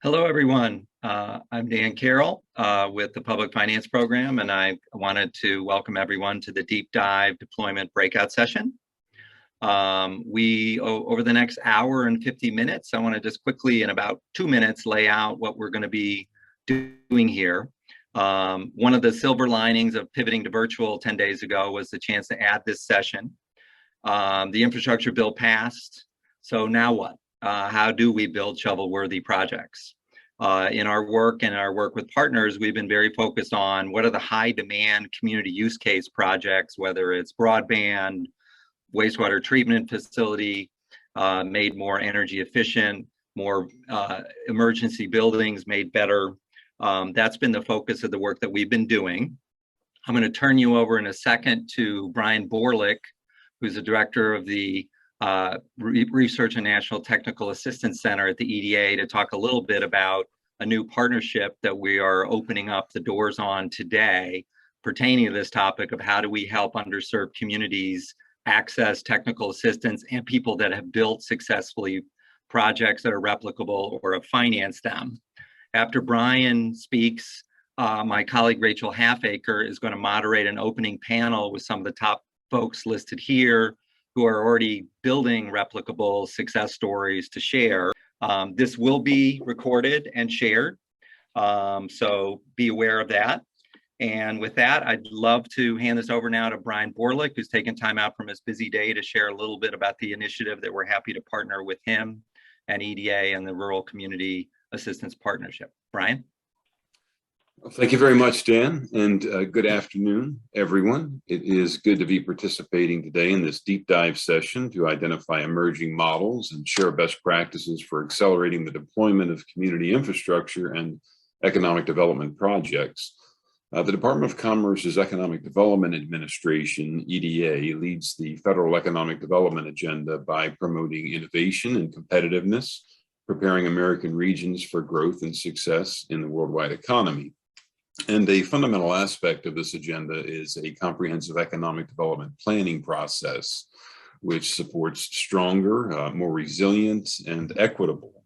Hello, everyone. I'm Dan Carroll with the Public Finance Program, and I wanted to welcome everyone to the Deep Dive Deployment Breakout Session. Over the next hour and 50 minutes, I want to just quickly, in about 2 minutes, lay out what we're going to be doing here. One of the silver linings of pivoting to virtual 10 days ago was the chance to add this session. The infrastructure bill passed, so now what? How do we build shovel-worthy projects? In our work and our work with partners, we've been very focused on what are the high-demand community use case projects, whether it's broadband, wastewater treatment facility, made more energy efficient, more emergency buildings made better. That's been the focus of the work that we've been doing. I'm going to turn you over in a second to Bryan Borlik, who's the director of the Research and National Technical Assistance Center at the EDA, to talk a little bit about a new partnership that we are opening up the doors on today pertaining to this topic of how do we help underserved communities access technical assistance and people that have built successfully projects that are replicable or have financed them. After Bryan speaks, my colleague Rachel Halfacre is going to moderate an opening panel with some of the top folks listed here who are already building replicable success stories to share. This will be recorded and shared, so be aware of that. And with that, I'd love to hand this over now to Bryan Borlik, who's taken time out from his busy day to share a little bit about the initiative that we're happy to partner with him and EDA and the Rural Community Assistance Partnership. Bryan? Well, thank you very much, Dan, and good afternoon, everyone. It is good to be participating today in this deep dive session to identify emerging models and share best practices for accelerating the deployment of community infrastructure and economic development projects. The Department of Commerce's Economic Development Administration, EDA, leads the federal economic development agenda by promoting innovation and competitiveness, preparing American regions for growth and success in the worldwide economy. And a fundamental aspect of this agenda is a comprehensive economic development planning process, which supports stronger, more resilient, and equitable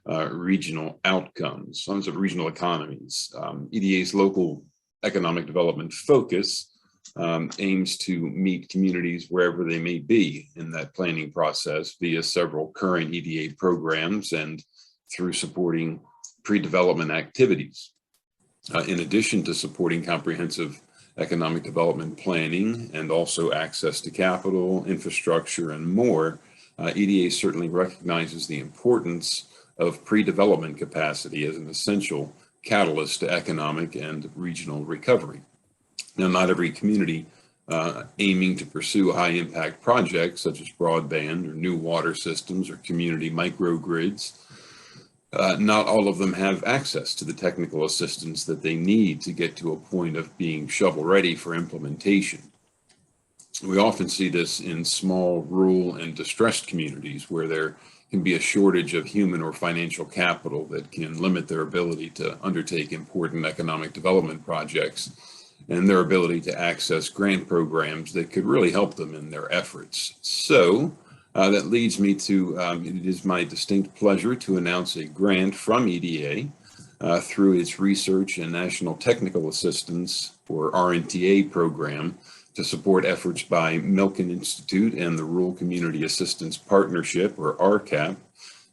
regional outcomes, sons of regional economies. EDA's local economic development focus aims to meet communities wherever they may be in that planning process via several current EDA programs and through supporting pre-development activities. In addition to supporting comprehensive economic development planning and also access to capital, infrastructure, and more, EDA certainly recognizes the importance of pre-development capacity as an essential catalyst to economic and regional recovery. Now, not every community aiming to pursue high-impact projects such as broadband or new water systems or community microgrids, not all of them have access to the technical assistance that they need to get to a point of being shovel-ready for implementation. We often see this in small, rural, and distressed communities where there can be a shortage of human or financial capital that can limit their ability to undertake important economic development projects and their ability to access grant programs that could really help them in their efforts. So that leads me to, it is my distinct pleasure to announce a grant from EDA through its Research and National Technical Assistance, or RNTA program, to support efforts by Milken Institute and the Rural Community Assistance Partnership, or RCAP,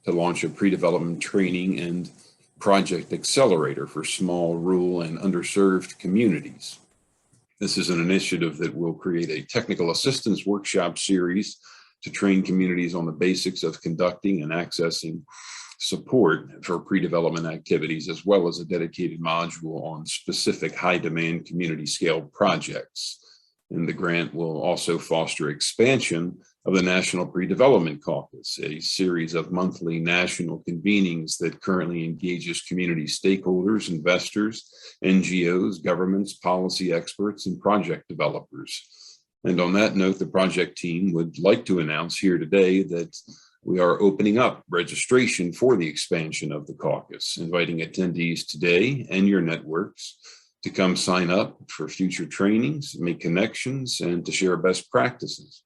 to launch a pre-development training and project accelerator for small, rural, and underserved communities. This is an initiative that will create a technical assistance workshop series to train communities on the basics of conducting and accessing support for pre-development activities, as well as a dedicated module on specific high-demand community-scale projects. And the grant will also foster expansion of the National Pre-Development Caucus, a series of monthly national convenings that currently engages community stakeholders, investors, NGOs, governments, policy experts, and project developers. And on that note, the project team would like to announce here today that we are opening up registration for the expansion of the caucus, inviting attendees today and your networks to come sign up for future trainings, make connections, and to share best practices.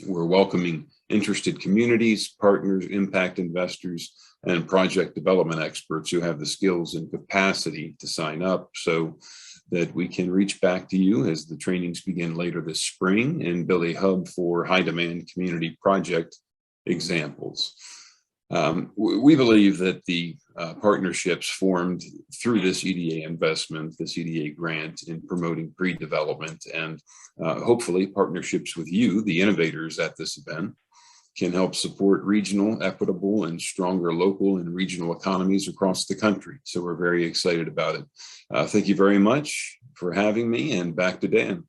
We're welcoming interested communities, partners, impact investors, and project development experts who have the skills and capacity to sign up so that we can reach back to you as the trainings begin later this spring and build a hub for high demand community project examples. We believe that the partnerships formed through this EDA investment, this EDA grant in promoting pre-development, and hopefully partnerships with you, the innovators at this event, can help support regional, equitable, and stronger local and regional economies across the country. So we're very excited about it. Thank you very much for having me, and back to Dan.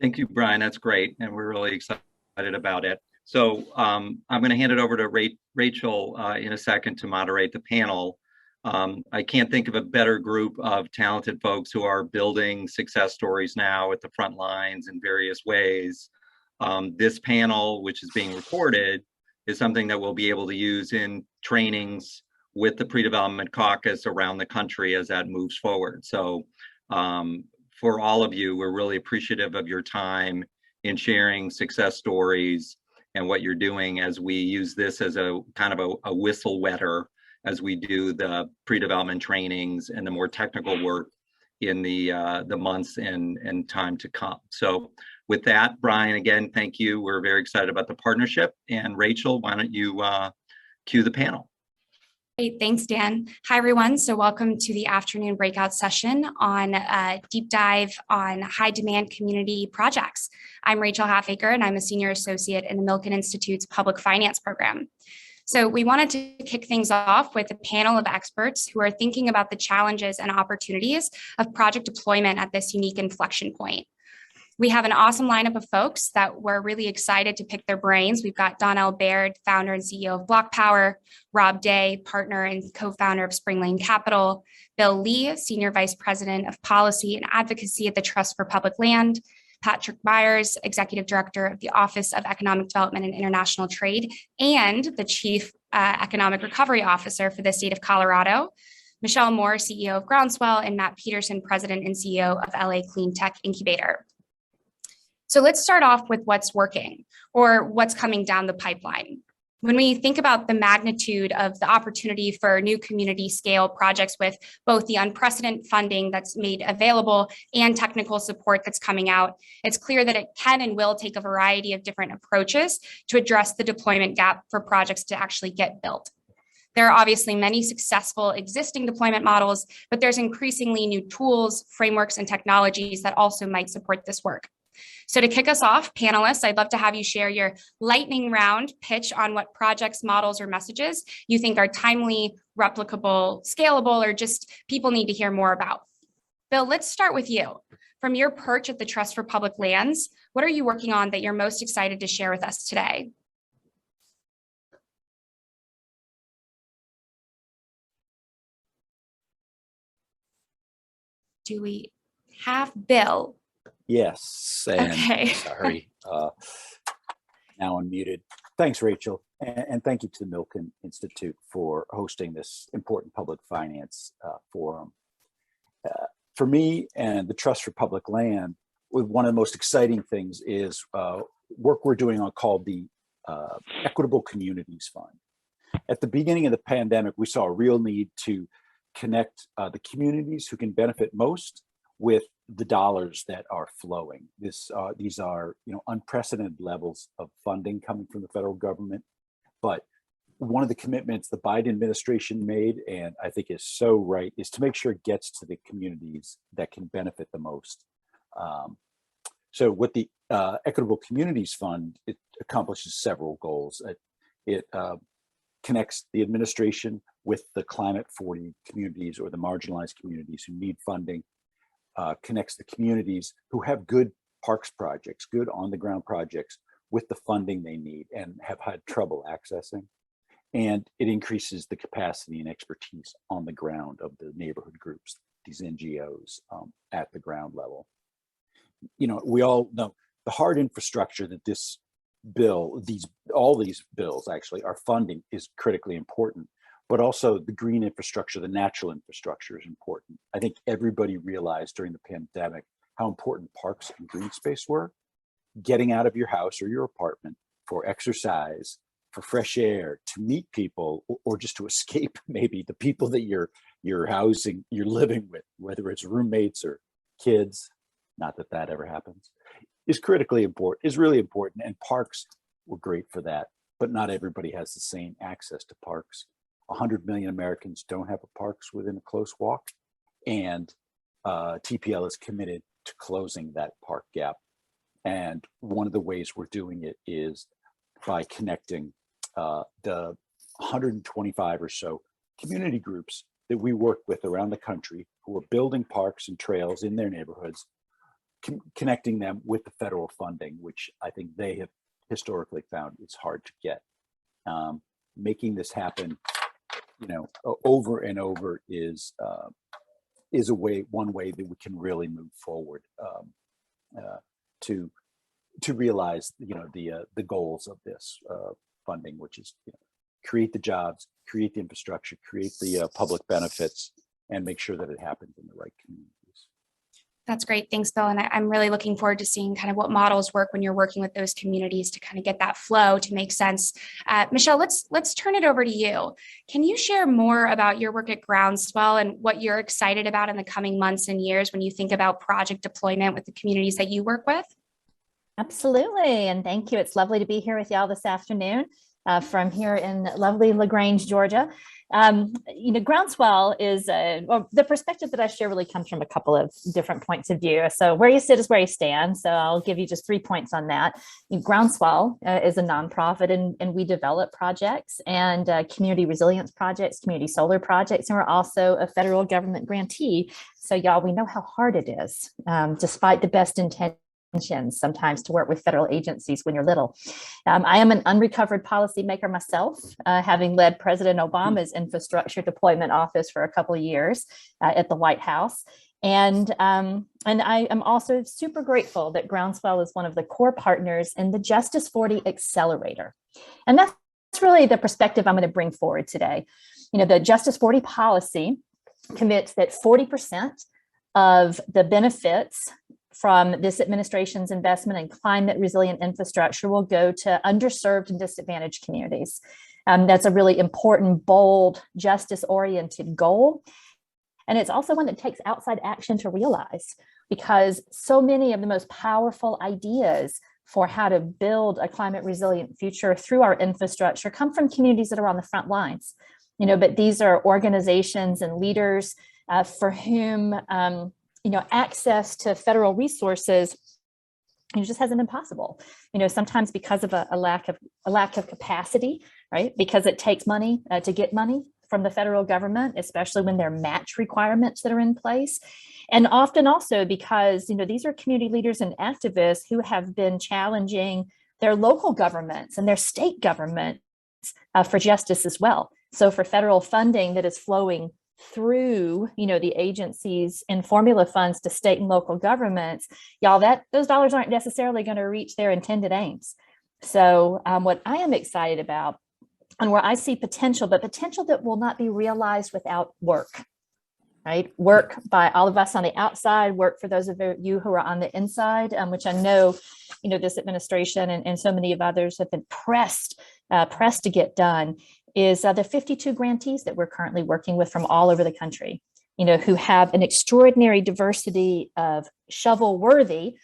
Thank you, Brian. That's great. And we're really excited about it. So I'm going to hand it over to Rachel in a second to moderate the panel. I can't think of a better group of talented folks who are building success stories now at the front lines in various ways. This panel, which is being recorded, is something that we'll be able to use in trainings with the pre-development caucus around the country as that moves forward. So for all of you, we're really appreciative of your time in sharing success stories and what you're doing as we use this as a kind of a whistle wetter as we do the pre-development trainings and the more technical work in the months and time to come. So with that, Brian, again, thank you. We're very excited about the partnership. And Rachel, why don't you cue the panel? Great, thanks, Dan. Hi, everyone. So welcome to the afternoon breakout session on a deep dive on high demand community projects. I'm Rachel Halfaker, and I'm a senior associate in the Milken Institute's public finance program. So we wanted to kick things off with a panel of experts who are thinking about the challenges and opportunities of project deployment at this unique inflection point. We have an awesome lineup of folks that we're really excited to pick their brains. We've got Donnell Baird, founder and CEO of Block Power, Rob Day, partner and co-founder of Spring Lane Capital, Bill Lee, senior vice president of policy and advocacy at the Trust for Public Land, Patrick Myers, executive director of the Office of Economic Development and International Trade, and the chief economic recovery officer for the state of Colorado, Michelle Moore, CEO of Groundswell, and Matt Peterson, president and CEO of LA Clean Tech Incubator. So let's start off with what's working or what's coming down the pipeline. When we think about the magnitude of the opportunity for new community scale projects with both the unprecedented funding that's made available and technical support that's coming out, it's clear that it can and will take a variety of different approaches to address the deployment gap for projects to actually get built. There are obviously many successful existing deployment models, but there's increasingly new tools, frameworks, and technologies that also might support this work. So to kick us off, panelists, I'd love to have you share your lightning round pitch on what projects, models, or messages you think are timely, replicable, scalable, or just people need to hear more about. Bill, let's start with you. From your perch at the Trust for Public Lands, what are you working on that you're most excited to share with us today? Do we have Bill? Yes, and okay. Sorry, now unmuted. Thanks, Rachel, and thank you to the Milken Institute for hosting this important public finance forum. For me and the Trust for Public Land, one of the most exciting things is work we're doing on called the Equitable Communities Fund. At the beginning of the pandemic, we saw a real need to connect the communities who can benefit most with the dollars that are flowing. These are unprecedented levels of funding coming from the federal government. But one of the commitments the Biden administration made, and I think is so right, is to make sure it gets to the communities that can benefit the most. So with the Equitable Communities Fund, it accomplishes several goals. It connects the administration with the Climate 40 communities or the marginalized communities who need funding. Connects the communities who have good parks projects, good on-the-ground projects with the funding they need and have had trouble accessing. And it increases the capacity and expertise on the ground of the neighborhood groups, these NGOs at the ground level. We all know the hard infrastructure that this bill, all these bills actually are funding is critically important. But also the green infrastructure, the natural infrastructure is important. I think everybody realized during the pandemic how important parks and green space were. Getting out of your house or your apartment for exercise, for fresh air, to meet people, or just to escape maybe the people that you're housing, you're living with, whether it's roommates or kids, not that that ever happens, is critically important, is really important. And parks were great for that, but not everybody has the same access to parks. 100 million Americans don't have parks within a close walk, and TPL is committed to closing that park gap. And one of the ways we're doing it is by connecting the 125 or so community groups that we work with around the country who are building parks and trails in their neighborhoods, connecting them with the federal funding, which I think they have historically found it's hard to get. Making this happen, over and over is one way that we can really move forward to realize the goals of this funding, which is create the jobs, create the infrastructure, create the public benefits, and make sure that it happens in the right communities. That's great. Thanks, Bill. And I'm really looking forward to seeing kind of what models work when you're working with those communities to kind of get that flow to make sense. Michelle, let's turn it over to you. Can you share more about your work at Groundswell and what you're excited about in the coming months and years when you think about project deployment with the communities that you work with? Absolutely. And thank you. It's lovely to be here with y'all this afternoon from here in lovely LaGrange, Georgia. Groundswell is, the perspective that I share really comes from a couple of different points of view. So where you sit is where you stand. So I'll give you just 3 points on that. Groundswell is a nonprofit, and we develop projects and community resilience projects, community solar projects, and we're also a federal government grantee. So y'all, we know how hard it is, despite the best intentions sometimes to work with federal agencies when you're little. I am an unrecovered policymaker myself, having led President Obama's infrastructure deployment office for a couple of years at the White House. And I am also super grateful that Groundswell is one of the core partners in the Justice 40 Accelerator. And that's really the perspective I'm going to bring forward today. The Justice 40 policy commits that 40% of the benefits from this administration's investment in climate resilient infrastructure will go to underserved and disadvantaged communities. That's a really important, bold, justice-oriented goal. And it's also one that takes outside action to realize, because so many of the most powerful ideas for how to build a climate resilient future through our infrastructure come from communities that are on the front lines. But these are organizations and leaders for whom access to federal resources just hasn't been possible. Sometimes because of a lack of capacity, right? Because it takes money to get money from the federal government, especially when there are match requirements that are in place. And often also because, these are community leaders and activists who have been challenging their local governments and their state governments for justice as well. So for federal funding that is flowing through, the agencies and formula funds to state and local governments, y'all, those dollars aren't necessarily going to reach their intended aims. So what I am excited about, and where I see potential, but potential that will not be realized without work, right? Work by all of us on the outside, work for those of you who are on the inside, which I know, this administration and so many of others have been pressed to get done, is the 52 grantees that we're currently working with from all over the country, who have an extraordinary diversity of shovel-worthy,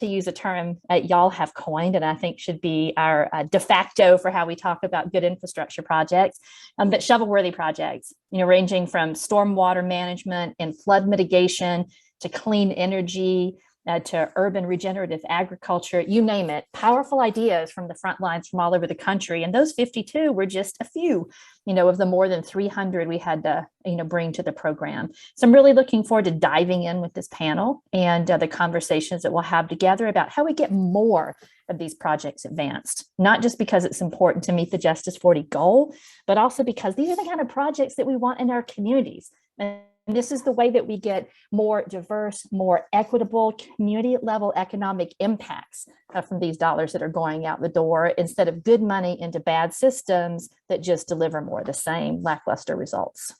to use a term y'all have coined, and I think should be our de facto for how we talk about good infrastructure projects, but shovel-worthy projects, ranging from stormwater management and flood mitigation to clean energy, to urban regenerative agriculture, you name it, powerful ideas from the front lines from all over the country. And those 52 were just a few, of the more than 300 we had to, bring to the program. So I'm really looking forward to diving in with this panel and the conversations that we'll have together about how we get more of these projects advanced, not just because it's important to meet the Justice 40 goal, but also because these are the kind of projects that we want in our communities. And this is the way that we get more diverse, more equitable, community-level economic impacts from these dollars that are going out the door, instead of good money into bad systems that just deliver more of the same lackluster results.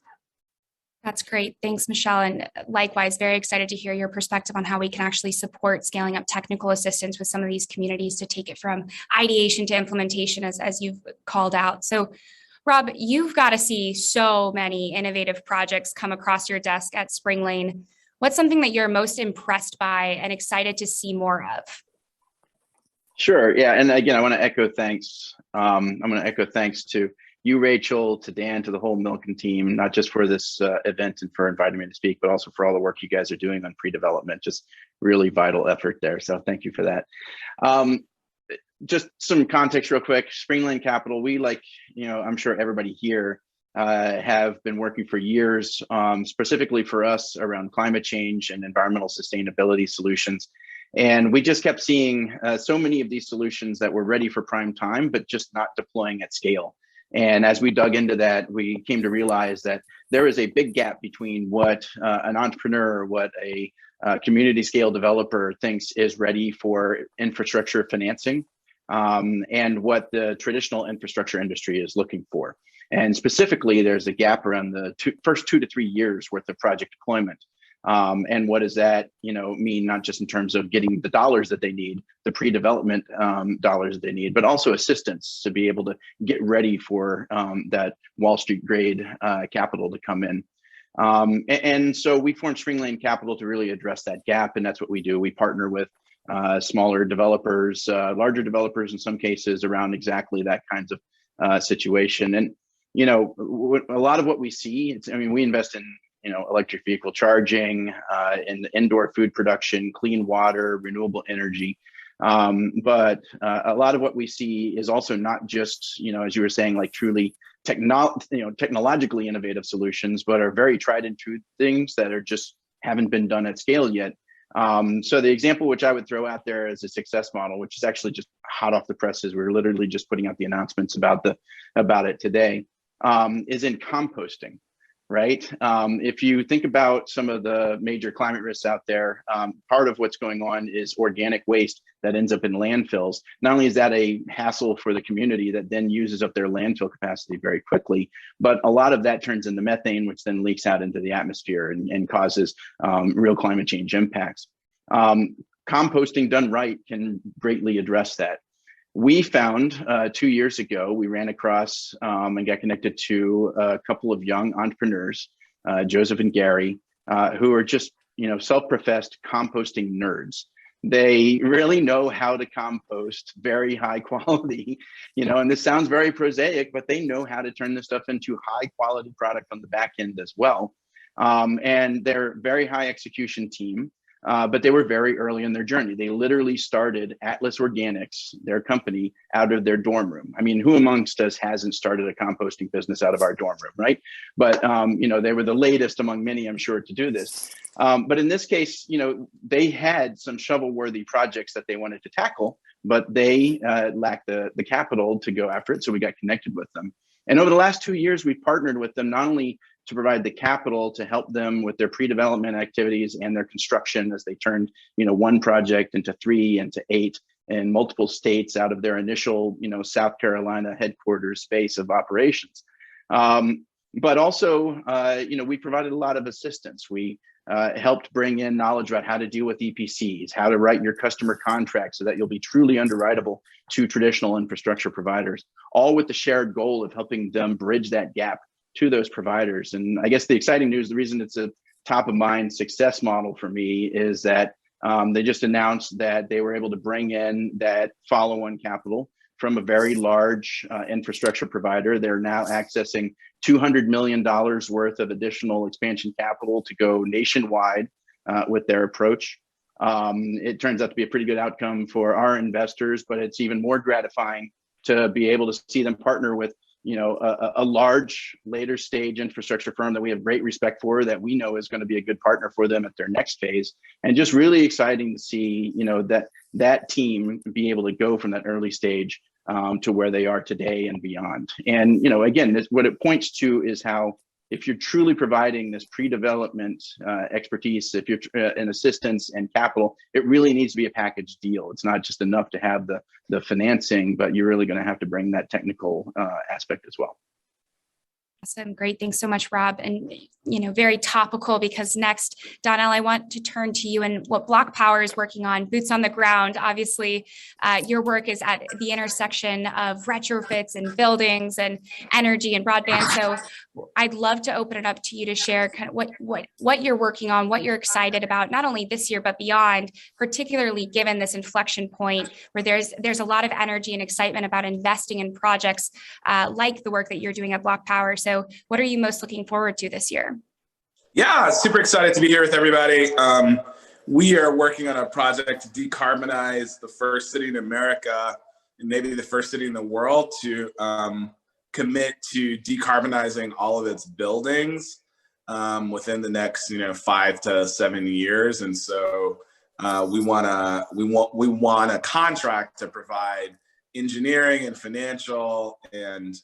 That's great. Thanks, Michelle. And likewise, very excited to hear your perspective on how we can actually support scaling up technical assistance with some of these communities to take it from ideation to implementation, as you've called out. So, Rob, you've got to see so many innovative projects come across your desk at Spring Lane. What's something that you're most impressed by and excited to see more of? Sure. Yeah. And again, I want to echo thanks. I'm going to echo thanks to you, Rachel, to Dan, to the whole Milken team, not just for this event and for inviting me to speak, but also for all the work you guys are doing on pre-development. Just really vital effort there. So thank you for that. Just some context real quick. Spring Lane Capital, we, like, I'm sure everybody here have been working for years, specifically for us around climate change and environmental sustainability solutions. And we just kept seeing so many of these solutions that were ready for prime time, but just not deploying at scale. And as we dug into that, we came to realize that there is a big gap between what an entrepreneur, what a community scale developer thinks is ready for infrastructure financing, and what the traditional infrastructure industry is looking for. And specifically, there's a gap around the first 2 to 3 years worth of project deployment. And what does that, mean, not just in terms of getting the dollars that they need, the pre-development dollars that they need, but also assistance to be able to get ready for that Wall Street grade capital to come in. And so we formed Spring Lane Capital to really address that gap. And that's what we do. We partner with smaller developers, larger developers in some cases, around exactly that kinds of situation. And, a lot of what we see, we invest in electric vehicle charging, in indoor food production, clean water, renewable energy. But a lot of what we see is also not just, as you were saying, like truly technologically innovative solutions, but are very tried and true things that are just haven't been done at scale yet. So the example which I would throw out there as a success model, which is actually just hot off the presses, we're literally just putting out the announcements about it today, is in composting. Right. If you think about some of the major climate risks out there, part of what's going on is organic waste that ends up in landfills. Not only is that a hassle for the community that then uses up their landfill capacity very quickly, but a lot of that turns into methane, which then leaks out into the atmosphere and causes real climate change impacts. Composting done right can greatly address that. We found 2 years ago, we ran across and got connected to a couple of young entrepreneurs, Joseph and Gary, who are just, self-professed composting nerds. They really know how to compost very high quality, and this sounds very prosaic, but they know how to turn this stuff into high quality product on the back end as well. And they're a very high execution team. But they were very early in their journey. They literally started Atlas Organics, their company, out of their dorm room. Who amongst us hasn't started a composting business out of our dorm room, right? But, they were the latest among many, I'm sure, to do this. But in this case, they had some shovel-worthy projects that they wanted to tackle, but they lacked the capital to go after it. So we got connected with them. And over the last 2 years, we've partnered with them not only to provide the capital to help them with their pre-development activities and their construction as they turned, one project into 3, into 8 in multiple states out of their initial, South Carolina headquarters space of operations. But also, we provided a lot of assistance. We helped bring in knowledge about how to deal with EPCs, how to write your customer contracts so that you'll be truly underwritable to traditional infrastructure providers, all with the shared goal of helping them bridge that gap to those providers. And I guess the exciting news, the reason it's a top of mind success model for me is that they just announced that they were able to bring in that follow-on capital from a very large infrastructure provider. They're now accessing $200 million worth of additional expansion capital to go nationwide with their approach. It turns out to be a pretty good outcome for our investors, but it's even more gratifying to be able to see them partner with a large later stage infrastructure firm that we have great respect for, that we know is going to be a good partner for them at their next phase. And just really exciting to see, that team be able to go from that early stage to where they are today and beyond. And, again, what it points to is how, if you're truly providing this pre-development expertise, if you're and assistance and capital, it really needs to be a package deal. It's not just enough to have the financing, but you're really going to have to bring that technical aspect as well. Awesome. Great. Thanks so much, Rob. And, very topical, because next, Donnell, I want to turn to you and what Block Power is working on, boots on the ground. Obviously, your work is at the intersection of retrofits and buildings and energy and broadband. So I'd love to open it up to you to share kind of what you're working on, what you're excited about, not only this year, but beyond, particularly given this inflection point where there's a lot of energy and excitement about investing in projects like the work that you're doing at Block Power. So what are you most looking forward to this year? Yeah, super excited to be here with everybody. We are working on a project to decarbonize the first city in America, and maybe the first city in the world, to commit to decarbonizing all of its buildings within the next 5 to 7 years. And so we want a contract to provide engineering and financial and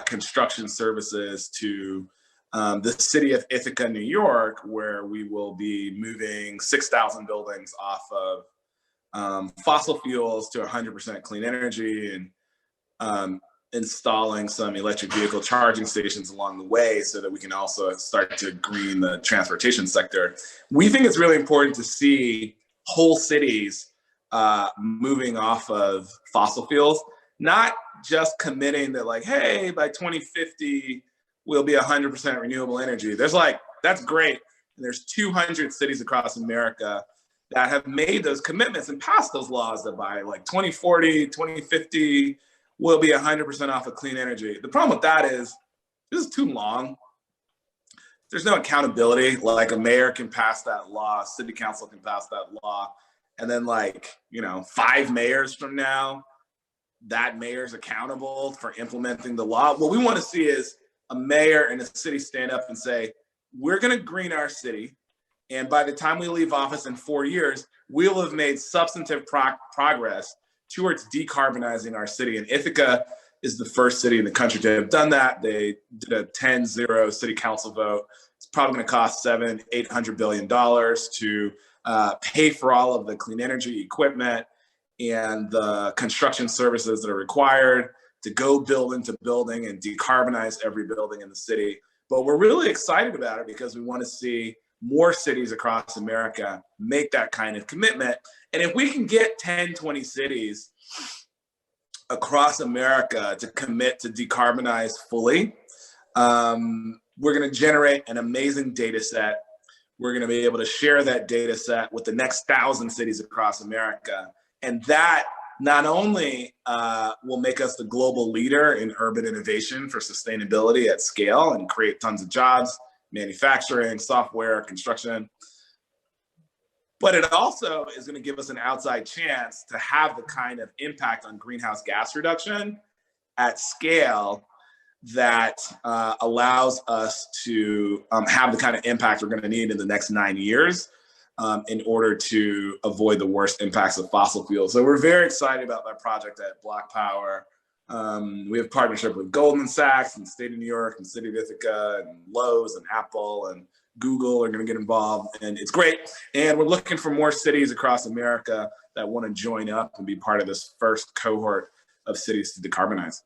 construction services to the city of Ithaca, New York, where we will be moving 6,000 buildings off of fossil fuels to 100% clean energy, and installing some electric vehicle charging stations along the way so that we can also start to green the transportation sector. We think it's really important to see whole cities moving off of fossil fuels, not just committing that like, hey, by 2050, we'll be 100% renewable energy. That's great. And there's 200 cities across America that have made those commitments and passed those laws that by like 2040, 2050, we'll be 100% off of clean energy. The problem with that is this is too long. There's no accountability. Like, a mayor can pass that law, city council can pass that law, and then 5 mayors from now, that mayor's accountable for implementing the law. What we want to see is a mayor and a city stand up and say, we're going to green our city, and by the time we leave office in 4 years, we'll have made substantive progress towards decarbonizing our city. And Ithaca is the first city in the country to have done that. They did a 10-0 city council vote. It's probably going to cost $700-800 billion to pay for all of the clean energy equipment and the construction services that are required to go building to building and decarbonize every building in the city. But we're really excited about it because we want to see more cities across America make that kind of commitment. And if we can get 10, 20 cities across America to commit to decarbonize fully, we're going to generate an amazing data set. We're going to be able to share that data set with the next 1,000 cities across America. And that not only will make us the global leader in urban innovation for sustainability at scale and create tons of jobs, manufacturing, software, construction, but it also is going to give us an outside chance to have the kind of impact on greenhouse gas reduction at scale that allows us to have the kind of impact we're going to need in the next 9 years in order to avoid the worst impacts of fossil fuels. So we're very excited about that project at Block Power. We have partnership with Goldman Sachs and the state of New York and city of Ithaca and Lowe's and Apple and Google are going to get involved, and it's great. And we're looking for more cities across America that want to join up and be part of this first cohort of cities to decarbonize.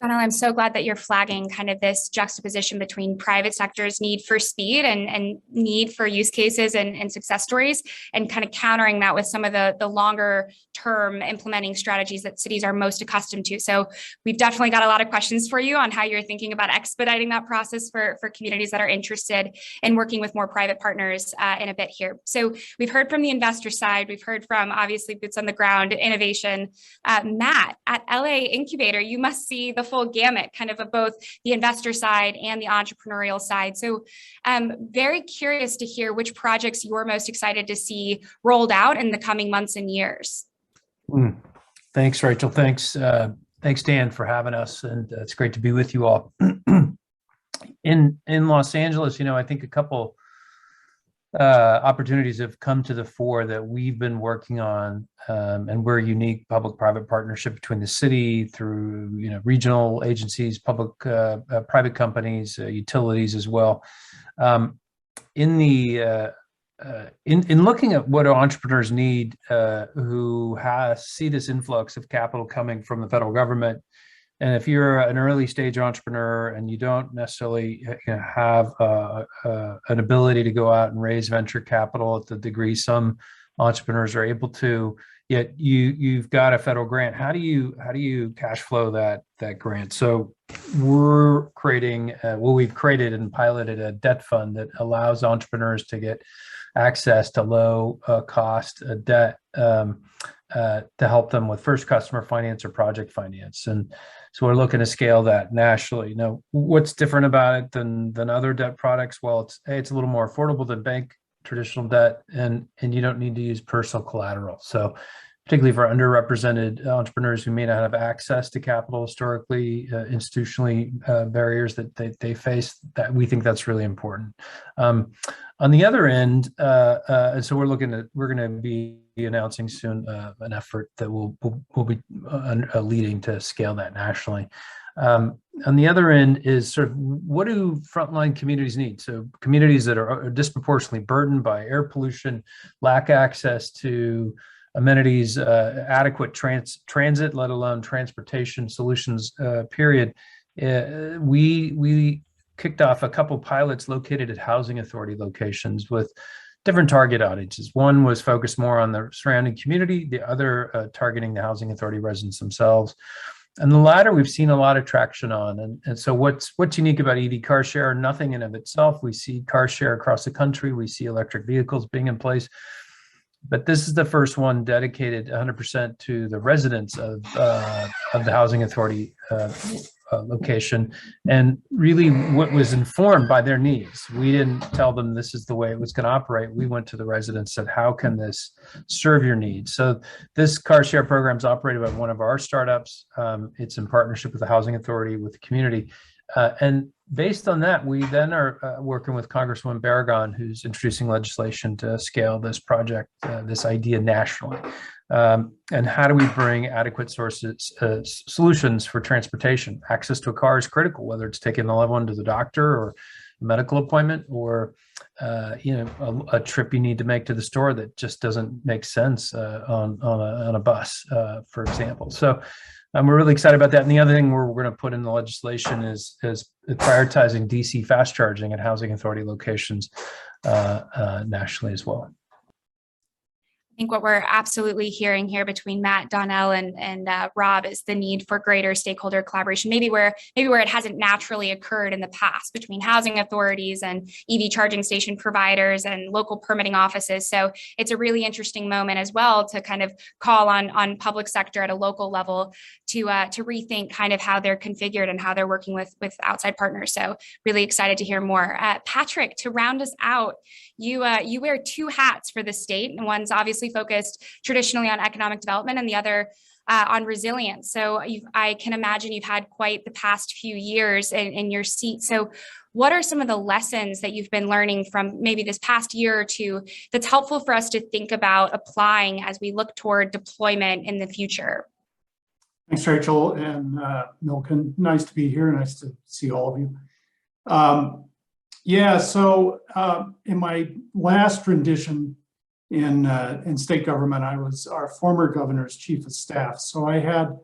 Donnell, I'm so glad that you're flagging kind of this juxtaposition between private sector's need for speed and need for use cases and success stories, and kind of countering that with some of the longer term implementing strategies that cities are most accustomed to. So we've definitely got a lot of questions for you on how you're thinking about expediting that process for communities that are interested in working with more private partners in a bit here. So we've heard from the investor side, we've heard from obviously boots on the ground innovation. Matt, at LA Incubator, you must see the full gamut kind of both the investor side and the entrepreneurial side. So very curious to hear which projects you're most excited to see rolled out in the coming months and years. Thanks, Rachel. Thanks, Dan, for having us. And it's great to be with you all. In Los Angeles, I think a couple opportunities have come to the fore that we've been working on, and we're a unique public-private partnership between the city through regional agencies, public, private companies, utilities as well. In looking at what our entrepreneurs need, who see this influx of capital coming from the federal government, And if you're an early stage entrepreneur and you don't necessarily have an ability to go out and raise venture capital at the degree some entrepreneurs are able to, yet you've got a federal grant, how do you cash flow that grant? So we're creating, we've created and piloted a debt fund that allows entrepreneurs to get access to low cost debt to help them with first customer finance or project finance. And so we're looking to scale that nationally. Now, what's different about it than other debt products? Well, it's a little more affordable than bank traditional debt, and you don't need to use personal collateral. So particularly for underrepresented entrepreneurs who may not have access to capital historically, institutionally, barriers that they face, that we think that's really important. On the other end, and so we're going to be announcing soon an effort that will be leading to scale that nationally. On the other end is sort of, what do frontline communities need? So communities that are disproportionately burdened by air pollution, lack access to amenities, adequate transit, let alone transportation solutions, period. We kicked off a couple pilots located at housing authority locations with different target audiences. One was focused more on the surrounding community, the other targeting the housing authority residents themselves. And the latter, we've seen a lot of traction on. And so what's unique about EV car share? Nothing in of itself. We see car share across the country. We see electric vehicles being in place. But this is the first one dedicated 100% to the residents of the housing authority location, and really what was informed by their needs. We didn't tell them this is the way it was going to operate. We went to the residents and said, how can this serve your needs? So this car share program is operated by one of our startups. It's in partnership with the housing authority, with the community. And based on that, we then are working with Congresswoman Barragan, who's introducing legislation to scale this project, this idea nationally. And how do we bring adequate solutions for transportation? Access to a car is critical, whether it's taking the loved one to the doctor or a medical appointment, or a trip you need to make to the store that just doesn't make sense on a bus, for example. So we're really excited about that. And the other thing we're going to put in the legislation is prioritizing DC fast charging at housing authority locations nationally as well. I think what we're absolutely hearing here between Matt, Donnell, and Rob is the need for greater stakeholder collaboration, maybe where it hasn't naturally occurred in the past between housing authorities and EV charging station providers and local permitting offices. So it's a really interesting moment as well to kind of call on public sector at a local level to rethink kind of how they're configured and how they're working with outside partners. So really excited to hear more. Patrick, to round us out, you wear two hats for the state, and one's obviously focused traditionally on economic development and the other on resilience. So I can imagine you've had quite the past few years in your seat. So what are some of the lessons that you've been learning from maybe this past year or two that's helpful for us to think about applying as we look toward deployment in the future? Thanks, Rachel and Milken. Nice to be here. Nice to see all of you. So in my last rendition in state government, I was our former governor's chief of staff. So I had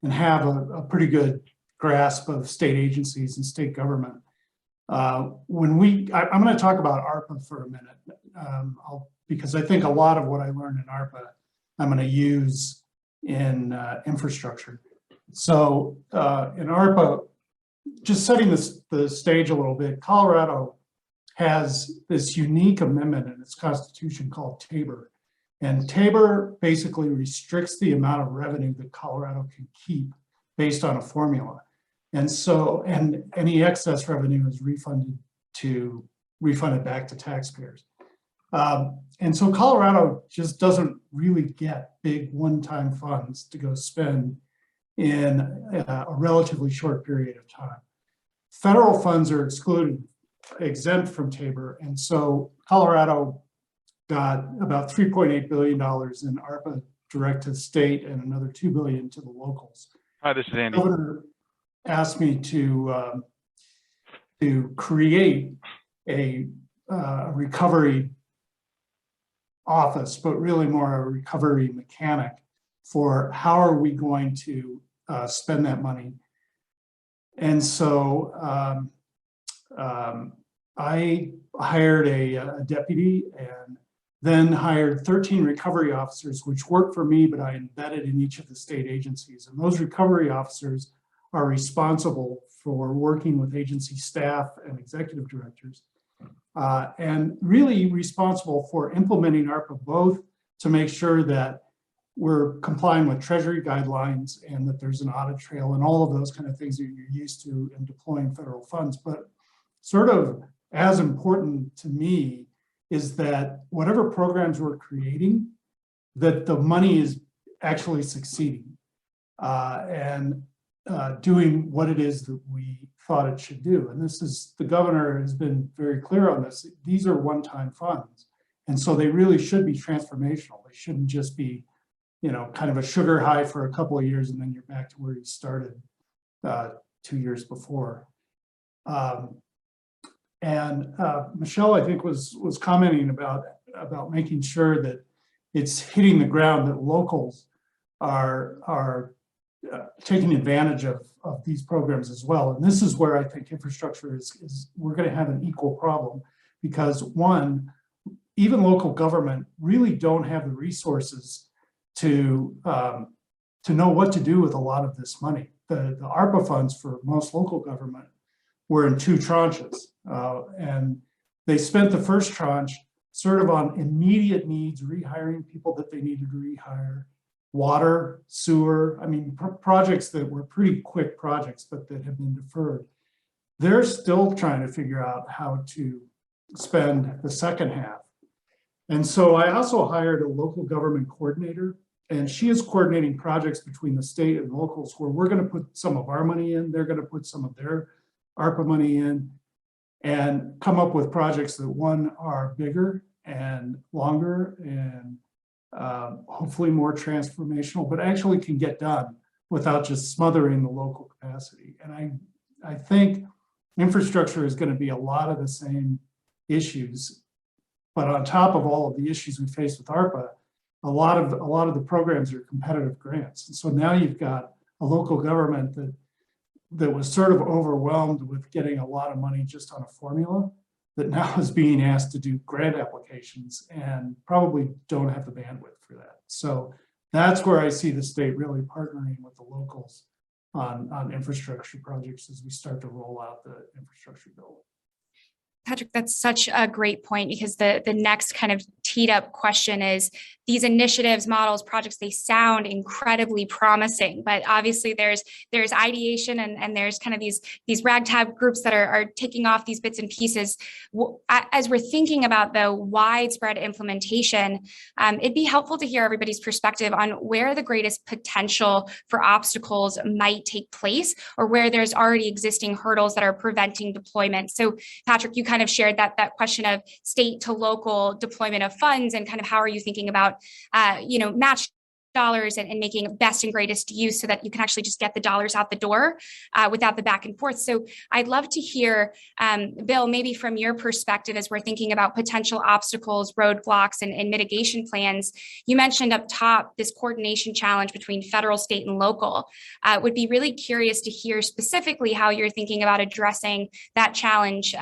and have a pretty good grasp of state agencies and state government. I'm going to talk about ARPA for a minute, because I think a lot of what I learned in ARPA, I'm going to use in infrastructure. So in ARPA, just setting the stage a little bit, Colorado has this unique amendment in its constitution called TABOR. And TABOR basically restricts the amount of revenue that Colorado can keep based on a formula. And so, and any excess revenue is refunded back to taxpayers. And so Colorado just doesn't really get big one-time funds to go spend in a relatively short period of time. Federal funds are exempt from TABOR, and so Colorado got about $3.8 billion in ARPA direct to the state and another $2 billion to the locals. Hi, this is Andy. The governor asked me to create a recovery office, but really more a recovery mechanic for how are we going to spend that money And so I hired a deputy and then hired 13 recovery officers, which worked for me, but I embedded in each of the state agencies. And those recovery officers are responsible for working with agency staff and executive directors, and really responsible for implementing ARPA, both to make sure that we're complying with Treasury guidelines and that there's an audit trail and all of those kind of things that you're used to in deploying federal funds. But sort of as important to me is that whatever programs we're creating, that the money is actually succeeding and doing what it is that we thought it should do. And this is, the governor has been very clear on this. These are one-time funds. And so they really should be transformational. They shouldn't just be, you know, kind of a sugar high for a couple of years and then you're back to where you started 2 years before. Michelle, I think, was commenting about making sure that it's hitting the ground, that locals are taking advantage of these programs as well. And this is where I think infrastructure is we're going to have an equal problem, because one, even local government really don't have the resources to know what to do with a lot of this money. The ARPA funds for most local government were in 2 tranches. And they spent the first tranche sort of on immediate needs, rehiring people that they needed to rehire, water, sewer, I mean, projects that were pretty quick projects, but that have been deferred. They're still trying to figure out how to spend the second half. And so I also hired a local government coordinator, and she is coordinating projects between the state and locals where we're going to put some of our money in, they're going to put some of their ARPA money in, and come up with projects that, one, are bigger and longer and hopefully more transformational, but actually can get done without just smothering the local capacity. And I think infrastructure is going to be a lot of the same issues, but on top of all of the issues we face with ARPA, a lot of the programs are competitive grants. And so now you've got a local government that was sort of overwhelmed with getting a lot of money just on a formula, that now is being asked to do grant applications and probably don't have the bandwidth for that. So that's where I see the state really partnering with the locals on infrastructure projects as we start to roll out the infrastructure bill. Patrick, that's such a great point, because the next kind of teed up question is, these initiatives, models, projects, they sound incredibly promising, but obviously there's ideation and there's kind of these ragtag groups that are taking off these bits and pieces. As we're thinking about the widespread implementation, it'd be helpful to hear everybody's perspective on where the greatest potential for obstacles might take place, or where there's already existing hurdles that are preventing deployment. So Patrick, you kind of shared that question of state to local deployment of funds, and kind of how are you thinking about match dollars and making best and greatest use so that you can actually just get the dollars out the door without the back and forth. So I'd love to hear, Bill, maybe from your perspective, as we're thinking about potential obstacles, roadblocks, and mitigation plans. You mentioned up top this coordination challenge between federal, state, and local. Would be really curious to hear specifically how you're thinking about addressing that challenge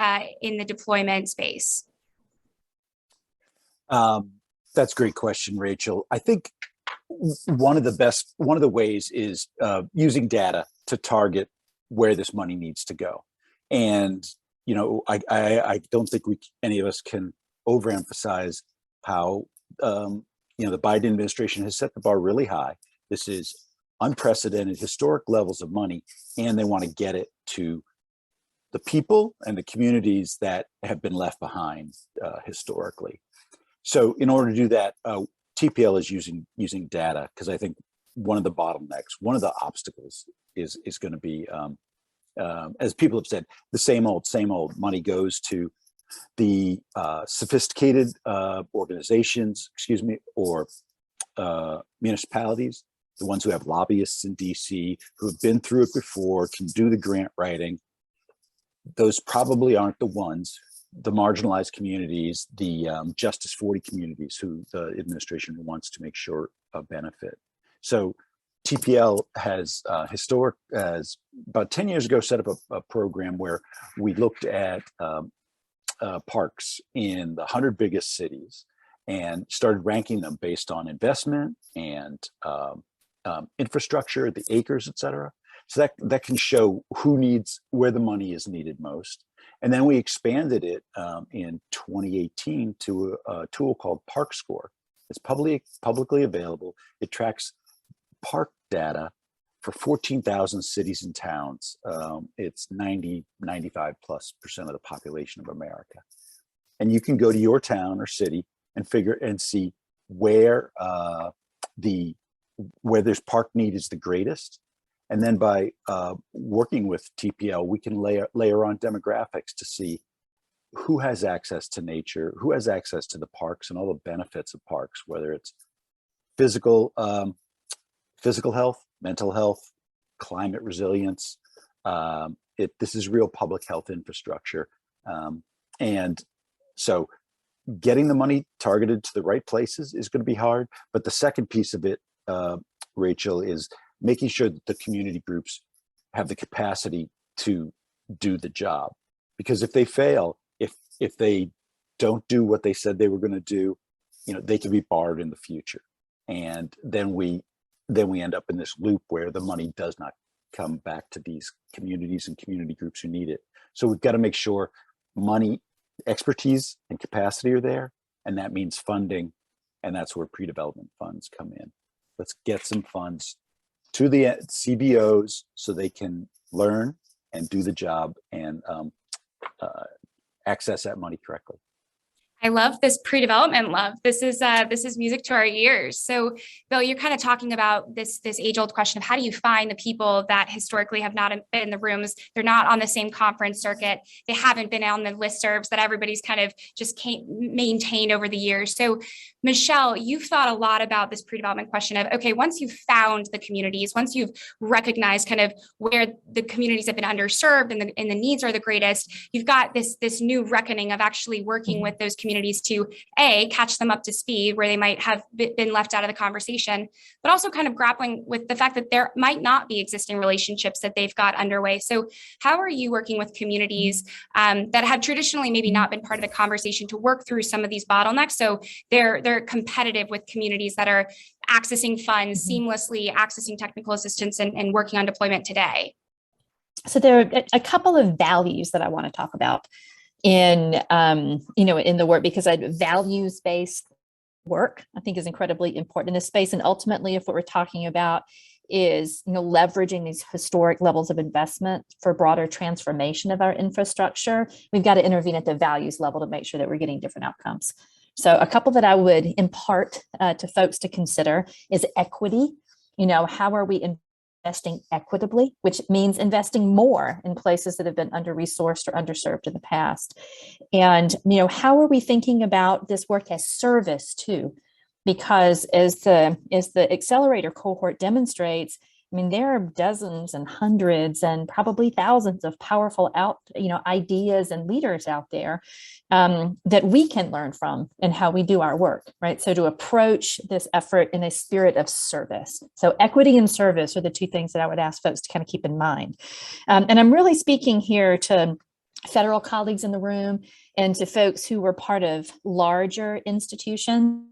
in the deployment space. That's a great question, Rachel. I think one of the ways is using data to target where this money needs to go. And, I don't think any of us can overemphasize how, the Biden administration has set the bar really high. This is unprecedented, historic levels of money, and they want to get it to the people and the communities that have been left behind historically. So in order to do that, TPL is using data, because I think one of the bottlenecks, one of the obstacles is going to be, as people have said, the same old money goes to the sophisticated organizations, or municipalities, the ones who have lobbyists in DC who have been through it before, can do the grant writing. Those probably aren't the ones, the marginalized communities, the Justice 40 communities, who the administration wants to make sure benefit. So TPL has about 10 years ago set up a program where we looked at parks in the 100 biggest cities and started ranking them based on investment and infrastructure, the acres, et cetera. So that can show where the money is needed most. And then we expanded it in 2018 to a tool called Park Score. It's publicly available. It tracks park data for 14,000 cities and towns. It's 95+% of the population of America. And you can go to your town or city and see where there's park need is the greatest. And then by working with TPL, we can layer on demographics to see who has access to nature, who has access to the parks and all the benefits of parks, whether it's physical health, mental health, climate resilience. This is real public health infrastructure. And so getting the money targeted to the right places is going to be hard. But the second piece of it, Rachel, is making sure that the community groups have the capacity to do the job. Because if they fail, if they don't do what they said they were going to do, they can be barred in the future. And then we end up in this loop where the money does not come back to these communities and community groups who need it. So we've got to make sure money, expertise, and capacity are there. And that means funding. And that's where pre-development funds come in. Let's get some funds to the CBOs so they can learn and do the job and access that money correctly. I love this pre-development love. This is music to our ears. So, Bill, you're kind of talking about this age-old question of how do you find the people that historically have not been in the rooms? They're not on the same conference circuit. They haven't been on the listservs that everybody's kind of just maintained over the years. So, Michelle, you've thought a lot about this pre-development question of, okay, once you've found the communities, once you've recognized kind of where the communities have been underserved and the needs are the greatest, you've got this new reckoning of actually working with those communities to catch them up to speed where they might have been left out of the conversation, but also kind of grappling with the fact that there might not be existing relationships that they've got underway. So how are you working with communities that have traditionally maybe not been part of the conversation to work through some of these bottlenecks so they're competitive with communities that are accessing funds seamlessly, accessing technical assistance and working on deployment today? So there are a couple of values that I want to talk about in the work, because values-based work I think is incredibly important in this space. And ultimately, if what we're talking about is leveraging these historic levels of investment for broader transformation of our infrastructure, we've got to intervene at the values level to make sure that we're getting different outcomes. So a couple that I would impart to folks to consider is equity. How are we investing equitably, which means investing more in places that have been under-resourced or underserved in the past. And, how are we thinking about this work as service too? Because as the accelerator cohort demonstrates, there are dozens and hundreds and probably thousands of powerful ideas and leaders out there that we can learn from in how we do our work, right? So to approach this effort in a spirit of service. So equity and service are the two things that I would ask folks to kind of keep in mind. And I'm really speaking here to federal colleagues in the room and to folks who were part of larger institutions,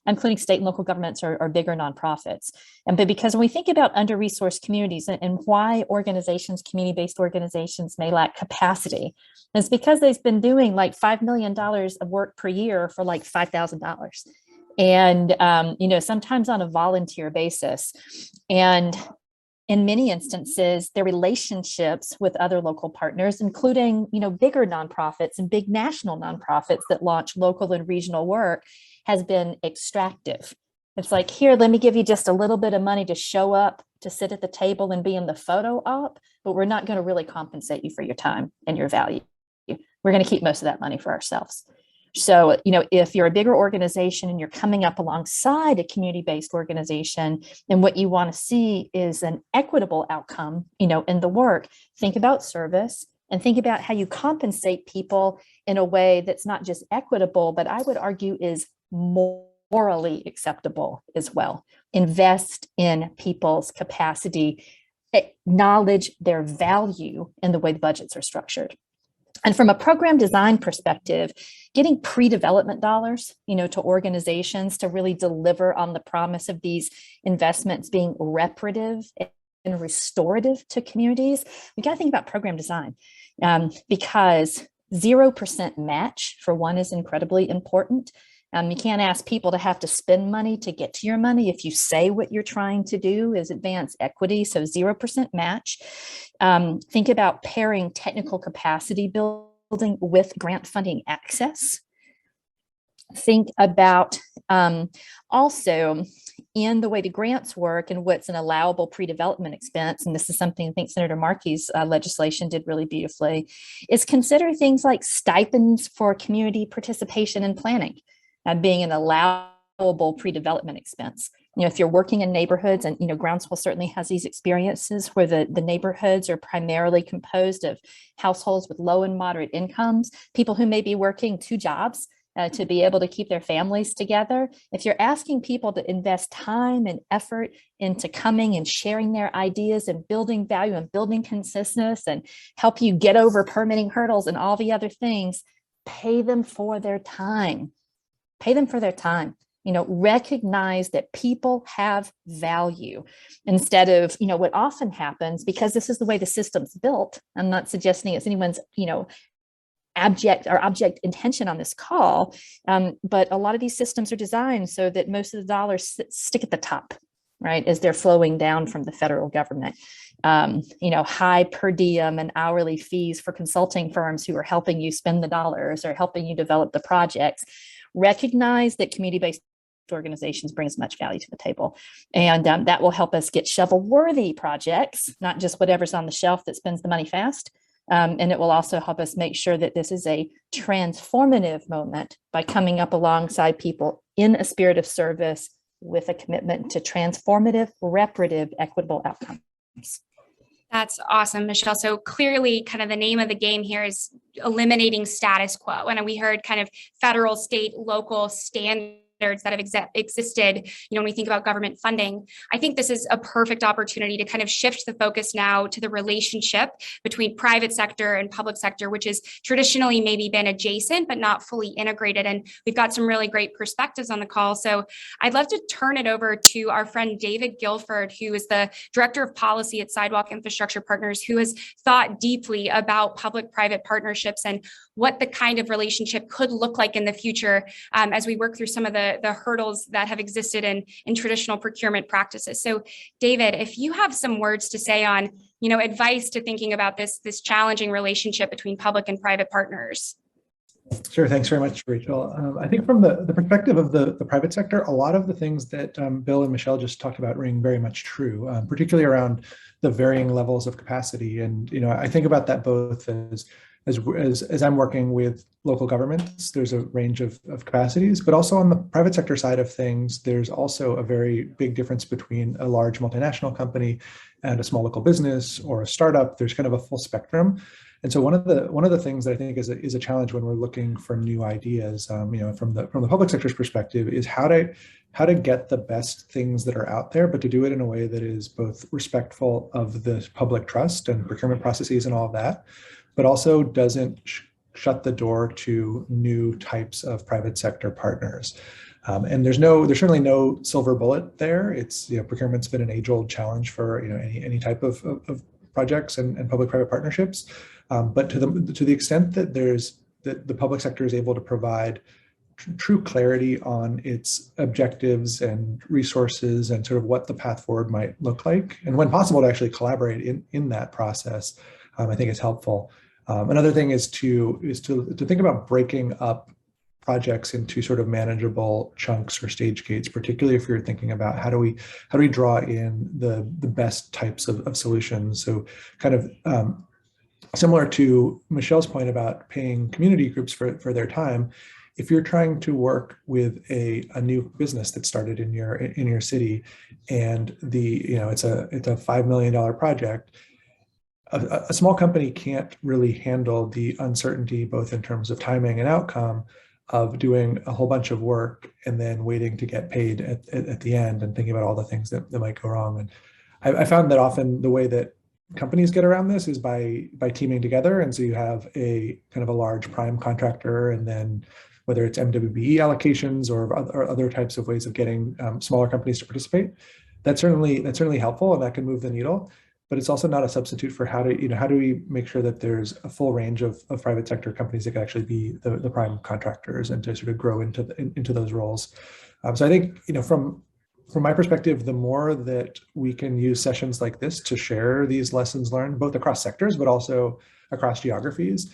including state and local governments or bigger nonprofits. But because when we think about under-resourced communities and why community-based organizations may lack capacity, it's because they've been doing like $5 million of work per year for like $5,000. And, sometimes on a volunteer basis. And in many instances, their relationships with other local partners, including, bigger nonprofits and big national nonprofits that launch local and regional work, has been extractive. It's like, here, let me give you just a little bit of money to show up, to sit at the table and be in the photo op, but we're not going to really compensate you for your time and your value. We're going to keep most of that money for ourselves. So, if you're a bigger organization and you're coming up alongside a community-based organization, and what you want to see is an equitable outcome, in the work, think about service and think about how you compensate people in a way that's not just equitable, but I would argue is more morally acceptable as well. Invest in people's capacity, acknowledge their value in the way the budgets are structured. And from a program design perspective, getting pre-development dollars, to organizations to really deliver on the promise of these investments being reparative and restorative to communities, we got to think about program design, because 0% match, for one, is incredibly important. You can't ask people to have to spend money to get to your money if you say what you're trying to do is advance equity. So 0% match. Think about pairing technical capacity building with grant funding access. Think about also in the way the grants work and what's an allowable pre-development expense, and this is something I think Senator Markey's legislation did really beautifully, is consider things like stipends for community participation and planning being an allowable pre-development expense. If you're working in neighborhoods, and Groundswell certainly has these experiences where the neighborhoods are primarily composed of households with low and moderate incomes, people who may be working 2 jobs to be able to keep their families together. If you're asking people to invest time and effort into coming and sharing their ideas and building value and building consensus and help you get over permitting hurdles and all the other things, pay them for their time. Pay them for their time. Recognize that people have value instead of, what often happens, because this is the way the system's built. I'm not suggesting it's anyone's, object intention on this call, but a lot of these systems are designed so that most of the dollars stick at the top, right, as they're flowing down from the federal government. High per diem and hourly fees for consulting firms who are helping you spend the dollars or helping you develop the projects. Recognize that community-based organizations bring as much value to the table. And that will help us get shovel-worthy projects, not just whatever's on the shelf that spends the money fast. And it will also help us make sure that this is a transformative moment by coming up alongside people in a spirit of service with a commitment to transformative, reparative, equitable outcomes. That's awesome, Michelle. So clearly kind of the name of the game here is eliminating status quo. And we heard kind of federal, state, local standards that have existed, when we think about government funding. I think this is a perfect opportunity to kind of shift the focus now to the relationship between private sector and public sector, which has traditionally maybe been adjacent, but not fully integrated. And we've got some really great perspectives on the call. So I'd love to turn it over to our friend David Guilford, who is the Director of Policy at Sidewalk Infrastructure Partners, who has thought deeply about public-private partnerships and what the kind of relationship could look like in the future as we work through some of the hurdles that have existed in traditional procurement practices. So David, if you have some words to say on, advice to thinking about this challenging relationship between public and private partners. Sure. Thanks very much, Rachel. I think from the perspective of the private sector, a lot of the things that Bill and Michelle just talked about ring very much true, particularly around the varying levels of capacity. And, I think about that both as I'm working with local governments, there's a range of capacities, but also on the private sector side of things, there's also a very big difference between a large multinational company and a small local business or a startup. There's kind of a full spectrum. And so one of the things that I think is a challenge when we're looking for new ideas, from the public sector's perspective, is how to get the best things that are out there, but to do it in a way that is both respectful of the public trust and procurement processes and all of that, but also doesn't shut the door to new types of private sector partners. And there's certainly no silver bullet there. It's, procurement's been an age-old challenge for any type of projects and public-private partnerships. But to the extent that the public sector is able to provide true clarity on its objectives and resources and sort of what the path forward might look like, and when possible to actually collaborate in that process, I think it's helpful. Another thing is to think about breaking up projects into sort of manageable chunks or stage gates, particularly if you're thinking about how do we draw in the best types of solutions. So kind of similar to Michelle's point about paying community groups for their time, if you're trying to work with a new business that started in your city, and it's a $5 million project, a small company can't really handle the uncertainty, both in terms of timing and outcome, of doing a whole bunch of work and then waiting to get paid at the end and thinking about all the things that might go wrong. And I found that often the way that companies get around this is by teaming together. And so you have a kind of a large prime contractor, and then whether it's MWBE allocations or other types of ways of getting smaller companies to participate, that's certainly helpful, and that can move the needle. But it's also not a substitute for how do we make sure that there's a full range of private sector companies that can actually be the prime contractors and to sort of grow into those roles. So I think, from my perspective, the more that we can use sessions like this to share these lessons learned, both across sectors, but also across geographies,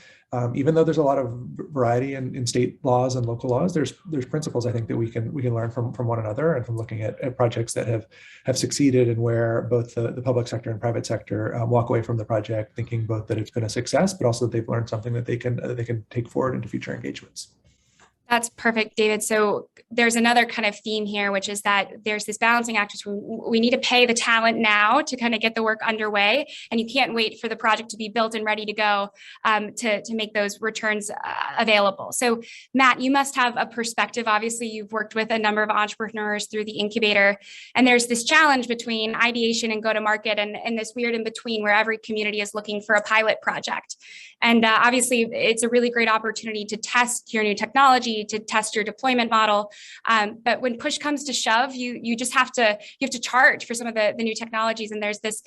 even though there's a lot of variety in state laws and local laws, there's principles I think that we can learn from one another, and from looking at projects that have succeeded, and where both the public sector and private sector walk away from the project thinking both that it's been a success, but also that they've learned something that they can take forward into future engagements. That's perfect, David. So there's another kind of theme here, which is that there's this balancing act between we need to pay the talent now to kind of get the work underway, and you can't wait for the project to be built and ready to go to make those returns available. So Matt, you must have a perspective. Obviously, you've worked with a number of entrepreneurs through the incubator, and there's this challenge between ideation and go-to-market, and this weird in between where every community is looking for a pilot project. And obviously, it's a really great opportunity to test your new technology, to test your deployment model. But when push comes to shove, you just have to charge for some of the new technologies. And there's this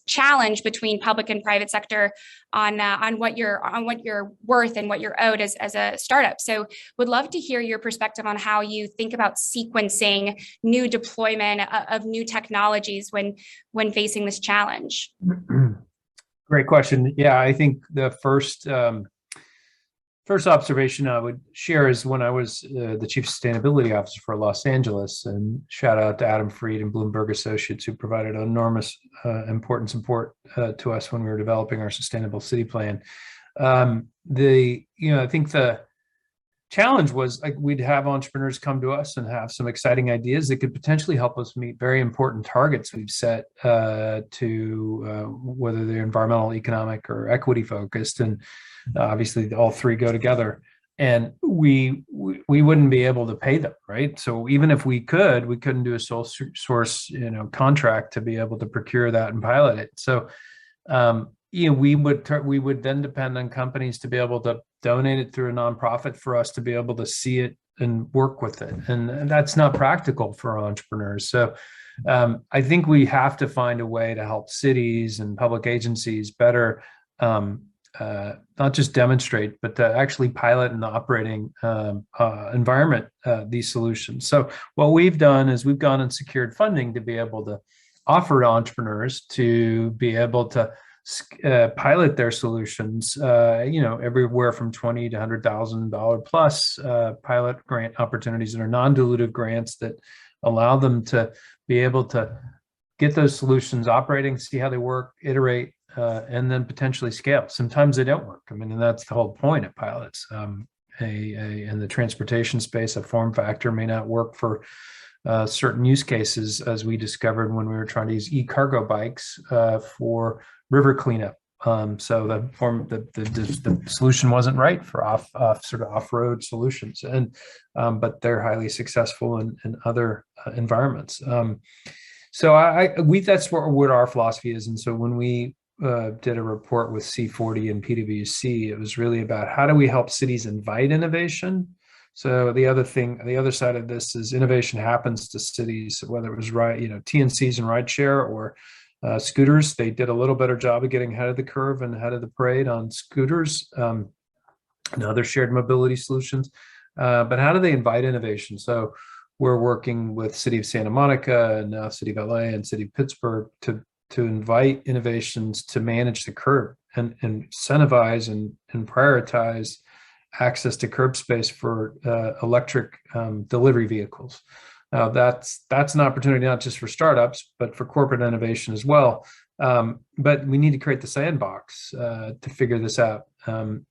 challenge between public and private sector on what you're worth and what you're owed as a startup. So would love to hear your perspective on how you think about sequencing new deployment of new technologies when facing this challenge. Great question. Yeah, I think the first observation I would share is when I was the chief sustainability officer for Los Angeles, and shout out to Adam Freed and Bloomberg Associates, who provided enormous important support to us when we were developing our sustainable city plan. I think the challenge was like we'd have entrepreneurs come to us and have some exciting ideas that could potentially help us meet very important targets we've set to whether they're environmental, economic, or equity focused. And obviously all three go together, and we wouldn't be able to pay them, right? So even if we couldn't do a sole source contract to be able to procure that and pilot it. So we would then depend on companies to be able to donate it through a nonprofit for us to be able to see it and work with it, and that's not practical for entrepreneurs. So I think we have to find a way to help cities and public agencies better not just demonstrate, but to actually pilot in the operating environment these solutions. So what we've done is we've gone and secured funding to be able to offer to entrepreneurs to be able to pilot their solutions, everywhere from $20,000 to $100,000 plus pilot grant opportunities that are non-dilutive grants that allow them to be able to get those solutions operating, see how they work, iterate, and then potentially scale. Sometimes they don't work. I mean, and that's the whole point of pilots. In the transportation space, a form factor may not work for certain use cases, as we discovered when we were trying to use e-cargo bikes for river cleanup. So the solution wasn't right for off-road solutions, and but they're highly successful in other environments. So that's what our philosophy is. And so when we did a report with C40 and PwC, it was really about how do we help cities invite innovation. So the other side of this is innovation happens to cities, whether it was TNCs and rideshare or scooters. They did a little better job of getting ahead of the curve and ahead of the parade on scooters and other shared mobility solutions. But how do they invite innovation? So we're working with City of Santa Monica and now City of LA and City of Pittsburgh to invite innovations to manage the curb and incentivize and prioritize access to curb space for electric delivery vehicles. Now that's an opportunity not just for startups, but for corporate innovation as well. But we need to create the sandbox to figure this out. And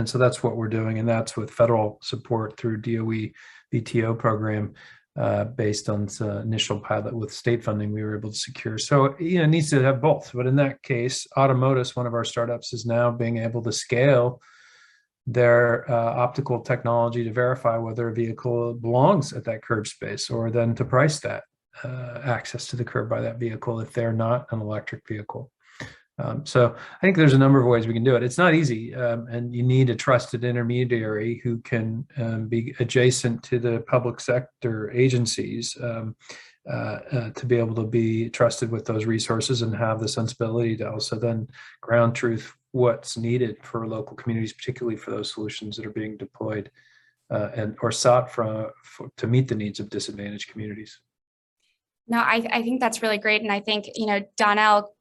so that's what we're doing. And that's with federal support through DOE VTO program based on the initial pilot with state funding we were able to secure. So, it needs to have both. But in that case, Automotus, one of our startups, is now being able to scale their optical technology to verify whether a vehicle belongs at that curb space, or then to price that access to the curb by that vehicle if they're not an electric vehicle. So I think there's a number of ways we can do it. It's not easy, and you need a trusted intermediary who can be adjacent to the public sector agencies to be able to be trusted with those resources and have the sensibility to also then ground truth what's needed for local communities, particularly for those solutions that are being deployed or sought to meet the needs of disadvantaged communities. No, I think that's really great. And I think, Donnell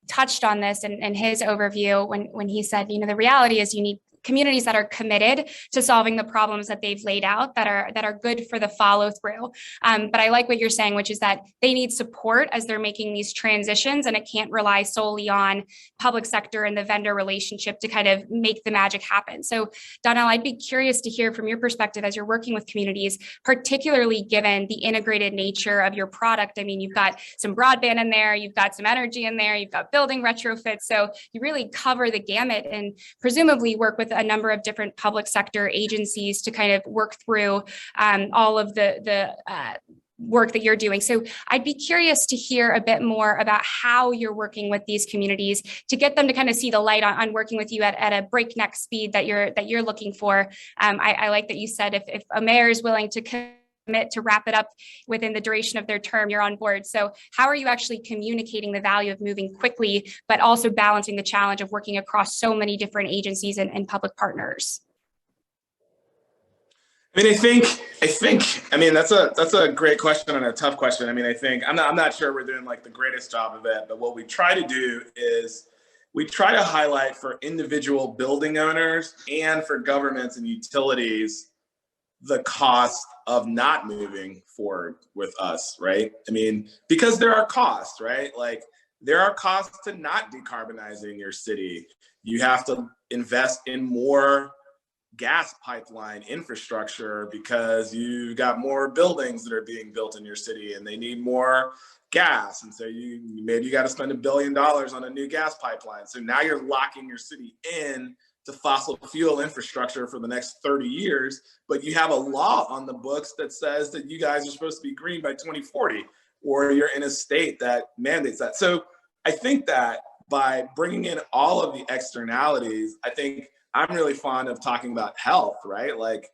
touched on this in his overview when he said, the reality is you need communities that are committed to solving the problems that they've laid out that are good for the follow through. But I like what you're saying, which is that they need support as they're making these transitions, and it can't rely solely on public sector and the vendor relationship to kind of make the magic happen. So Donnell, I'd be curious to hear from your perspective as you're working with communities, particularly given the integrated nature of your product. I mean, you've got some broadband in there, you've got some energy in there, you've got building retrofits. So you really cover the gamut and presumably work with a number of different public sector agencies to kind of work through all of the work that you're doing. So I'd be curious to hear a bit more about how you're working with these communities to get them to kind of see the light on working with you at a breakneck speed that you're looking for. I like that you said if a mayor is willing to commit to wrap it up within the duration of their term, you're on board. So how are you actually communicating the value of moving quickly, but also balancing the challenge of working across so many different agencies and public partners? I mean, I mean, that's a great question and a tough question. I mean, I'm not sure we're doing like the greatest job of it, but what we try to do is we try to highlight for individual building owners and for governments and utilities the cost of not moving forward with us, right? I mean, because there are costs, right? Like there are costs to not decarbonizing your city. You have to invest in more gas pipeline infrastructure because you got more buildings that are being built in your city and they need more gas. And so maybe you got to spend $1 billion on a new gas pipeline. So now you're locking your city in to fossil fuel infrastructure for the next 30 years, but you have a law on the books that says that you guys are supposed to be green by 2040, or you're in a state that mandates that. So I think that by bringing in all of the externalities, I think I'm really fond of talking about health, right? Like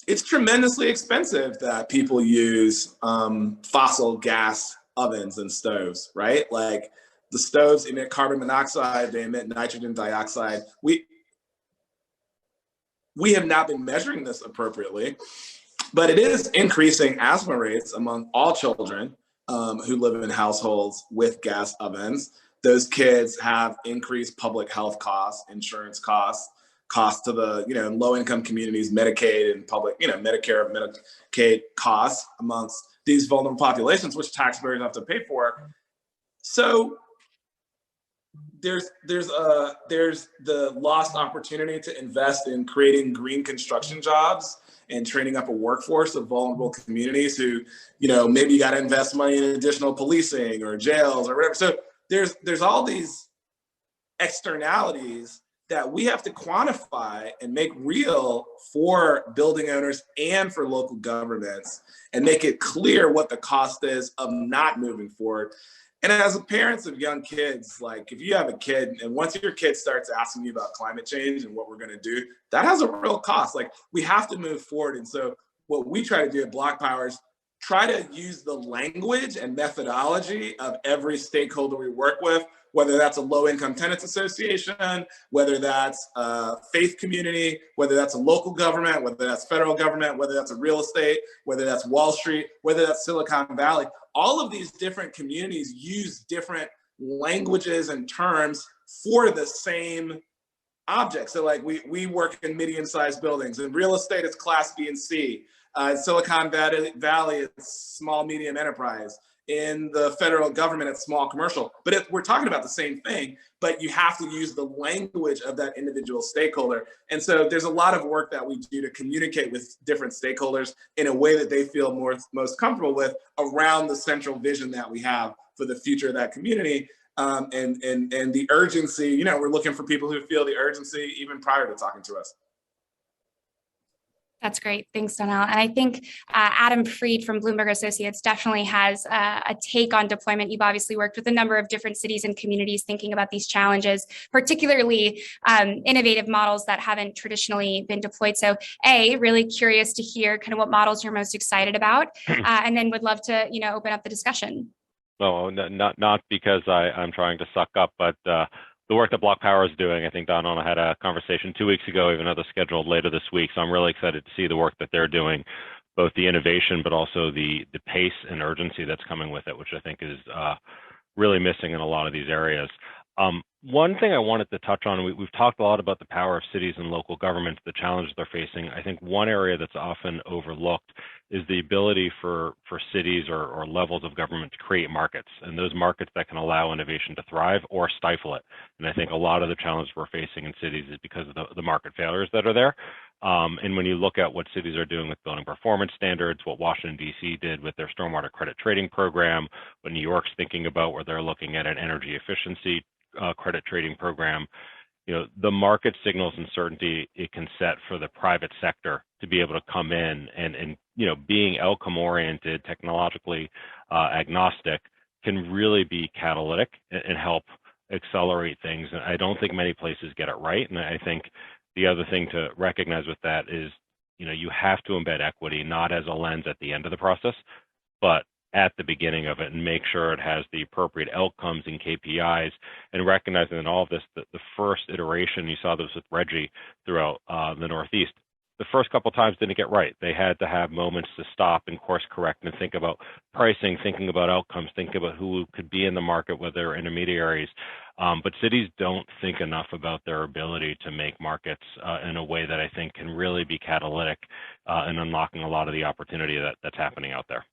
it's tremendously expensive that people use fossil gas ovens and stoves, right? Like the stoves emit carbon monoxide, they emit nitrogen dioxide. We have not been measuring this appropriately, but it is increasing asthma rates among all children who live in households with gas ovens. Those kids have increased public health costs, insurance costs to the, low-income communities, Medicaid and public, Medicare, Medicaid costs amongst these vulnerable populations, which taxpayers have to pay for. So there's the lost opportunity to invest in creating green construction jobs and training up a workforce of vulnerable communities who, maybe you got to invest money in additional policing or jails or whatever. So there's all these externalities that we have to quantify and make real for building owners and for local governments and make it clear what the cost is of not moving forward. And as parents of young kids, like if you have a kid and once your kid starts asking you about climate change and what we're going to do, that has a real cost. Like we have to move forward. And so what we try to do at Block Power is try to use the language and methodology of every stakeholder we work with, whether that's a low-income tenants association, whether that's a faith community, whether that's a local government, whether that's federal government, whether that's a real estate, whether that's Wall Street, whether that's Silicon Valley. All of these different communities use different languages and terms for the same object. So like we work in medium-sized buildings. In real estate, it's Class B and C. In Silicon Valley, it's small, medium enterprise. In the federal government, it's small commercial. But we're talking about the same thing, but you have to use the language of that individual stakeholder. And so there's a lot of work that we do to communicate with different stakeholders in a way that they feel most comfortable with around the central vision that we have for the future of that community. and the urgency. You know, we're looking for people who feel the urgency even prior to talking to us. That's great. Thanks, Donnell. And I think Adam Freed from Bloomberg Associates definitely has a take on deployment. You've obviously worked with a number of different cities and communities thinking about these challenges, particularly innovative models that haven't traditionally been deployed. So really curious to hear kind of what models you're most excited about, and then would love to, open up the discussion. Well, not because I'm trying to suck up, but the work that Block Power is doing, I think Don and I had a conversation 2 weeks ago, even though they're scheduled later this week. So I'm really excited to see the work that they're doing, both the innovation, but also the pace and urgency that's coming with it, which I think is really missing in a lot of these areas. One thing I wanted to touch on, we've talked a lot about the power of cities and local governments, the challenges they're facing. I think one area that's often overlooked is the ability for cities or levels of government to create markets, and those markets that can allow innovation to thrive or stifle it. And I think a lot of the challenges we're facing in cities is because of the market failures that are there. And when you look at what cities are doing with building performance standards, what Washington, D.C. did with their stormwater credit trading program, what New York's thinking about where they're looking at an energy efficiency credit trading program, the market signals uncertainty it can set for the private sector to be able to come in and being outcome oriented, technologically agnostic, can really be catalytic and help accelerate things. And I don't think many places get it right. And I think the other thing to recognize with that is, you have to embed equity, not as a lens at the end of the process, but at the beginning of it, and make sure it has the appropriate outcomes and KPIs, and recognizing in all of this that the first iteration, you saw this with Reggie throughout the Northeast, the first couple of times didn't get right. They had to have moments to stop and course correct and think about pricing, thinking about outcomes, thinking about who could be in the market, whether they're intermediaries. But cities don't think enough about their ability to make markets in a way that I think can really be catalytic in unlocking a lot of the opportunity that's happening out there.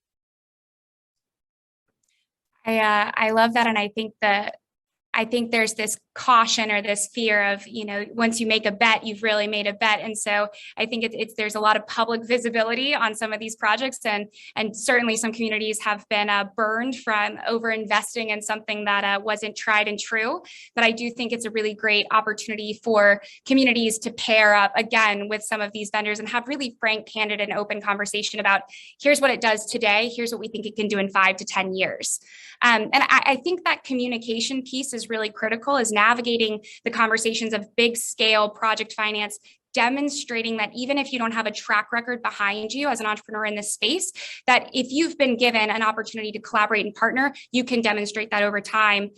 I love that, and I think there's this caution or this fear of, once you make a bet, you've really made a bet. And so I think there's a lot of public visibility on some of these projects, and certainly some communities have been burned from over investing in something that wasn't tried and true. But I do think it's a really great opportunity for communities to pair up again with some of these vendors and have really frank, candid, and open conversation about, here's what it does today, here's what we think it can do in 5 to 10 years. And I think that communication piece is really critical, is navigating the conversations of big scale project finance, demonstrating that even if you don't have a track record behind you as an entrepreneur in this space, that if you've been given an opportunity to collaborate and partner, you can demonstrate that over time.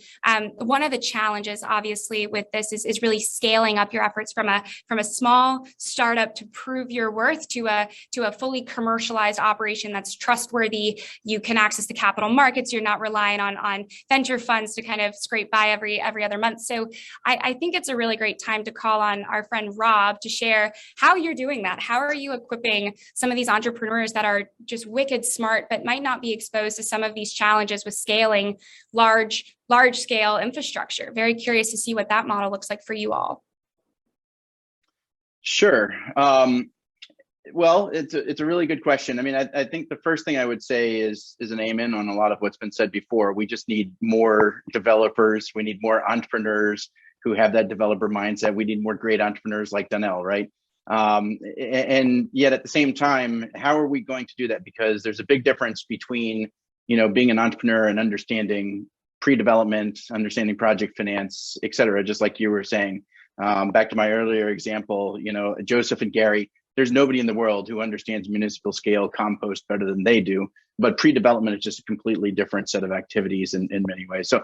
One of the challenges, obviously, with this is really scaling up your efforts from a small startup to prove your worth to a fully commercialized operation that's trustworthy. You can access the capital markets. You're not relying on venture funds to kind of scrape by every other month. So I think it's a really great time to call on our friend Rob to share how you're doing that. How are you equipping some of these entrepreneurs that are just wicked smart, but might not be exposed to some of these challenges with scaling large scale infrastructure? Very curious to see what that model looks like for you all. Sure. Well, it's a really good question. I mean, I think the first thing I would say is an amen on a lot of what's been said before. We just need more developers. We need more entrepreneurs who have that developer mindset. We need more great entrepreneurs like Donnell, right? And yet at the same time, how are we going to do that? Because there's a big difference between, being an entrepreneur and understanding pre-development, understanding project finance, et cetera, just like you were saying. Back to my earlier example, Joseph and Gary, there's nobody in the world who understands municipal scale compost better than they do. But pre-development is just a completely different set of activities in many ways. So,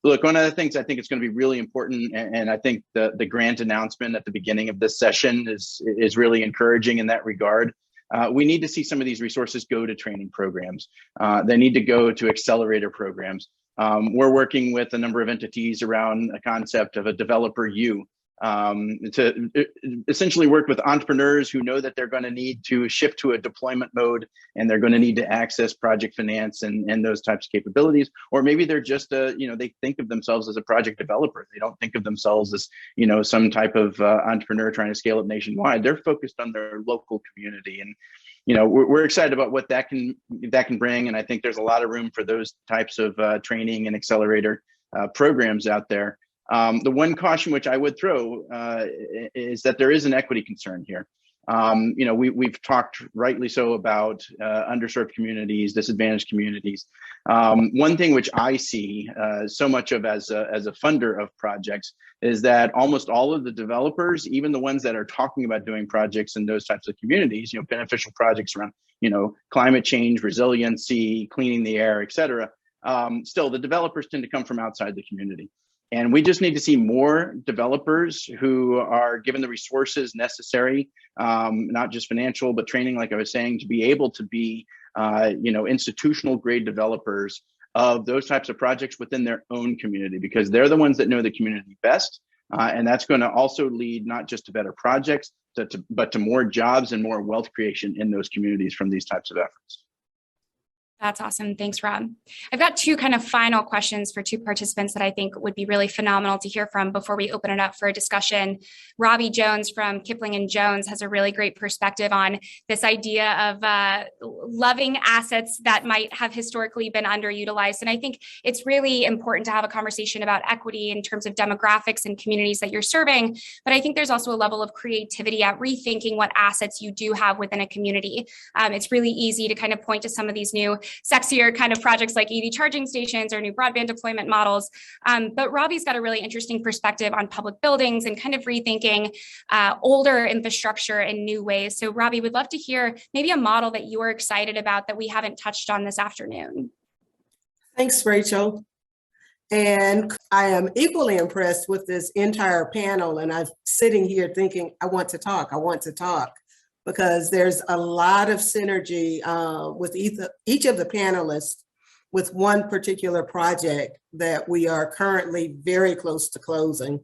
look, one of the things I think is going to be really important, and I think the grant announcement at the beginning of this session is really encouraging in that regard. We need to see some of these resources go to training programs. They need to go to accelerator programs. We're working with a number of entities around a concept of a developer U, to essentially work with entrepreneurs who know that they're going to need to shift to a deployment mode, and they're going to need to access project finance and those types of capabilities. Or maybe they're just they think of themselves as a project developer. They don't think of themselves as some type of entrepreneur trying to scale up nationwide. They're focused on their local community, and we're excited about what that can bring. And I think there's a lot of room for those types of training and accelerator programs out there. The one caution which I would throw is that there is an equity concern here. We've talked rightly so about underserved communities, disadvantaged communities. One thing which I see so much of as a funder of projects is that almost all of the developers, even the ones that are talking about doing projects in those types of communities, beneficial projects around, climate change, resiliency, cleaning the air, et cetera, still the developers tend to come from outside the community. And we just need to see more developers who are given the resources necessary, not just financial, but training, like I was saying, to be able to be, institutional grade developers of those types of projects within their own community, because they're the ones that know the community best. And that's going to also lead not just to better projects, but to more jobs and more wealth creation in those communities from these types of efforts. That's awesome. Thanks, Rob. I've got two kind of final questions for two participants that I think would be really phenomenal to hear from before we open it up for a discussion. Robbie Jones from Kipling and Jones has a really great perspective on this idea of loving assets that might have historically been underutilized. And I think it's really important to have a conversation about equity in terms of demographics and communities that you're serving. But I think there's also a level of creativity at rethinking what assets you do have within a community. It's really easy to kind of point to some of these new sexier kind of projects like EV charging stations or new broadband deployment models. But Robbie's got a really interesting perspective on public buildings and kind of rethinking older infrastructure in new ways. So Robbie, would love to hear maybe a model that you are excited about that we haven't touched on this afternoon. Thanks, Rachel. And I am equally impressed with this entire panel. And I'm sitting here thinking, I want to talk, because there's a lot of synergy with each of the panelists with one particular project that we are currently very close to closing.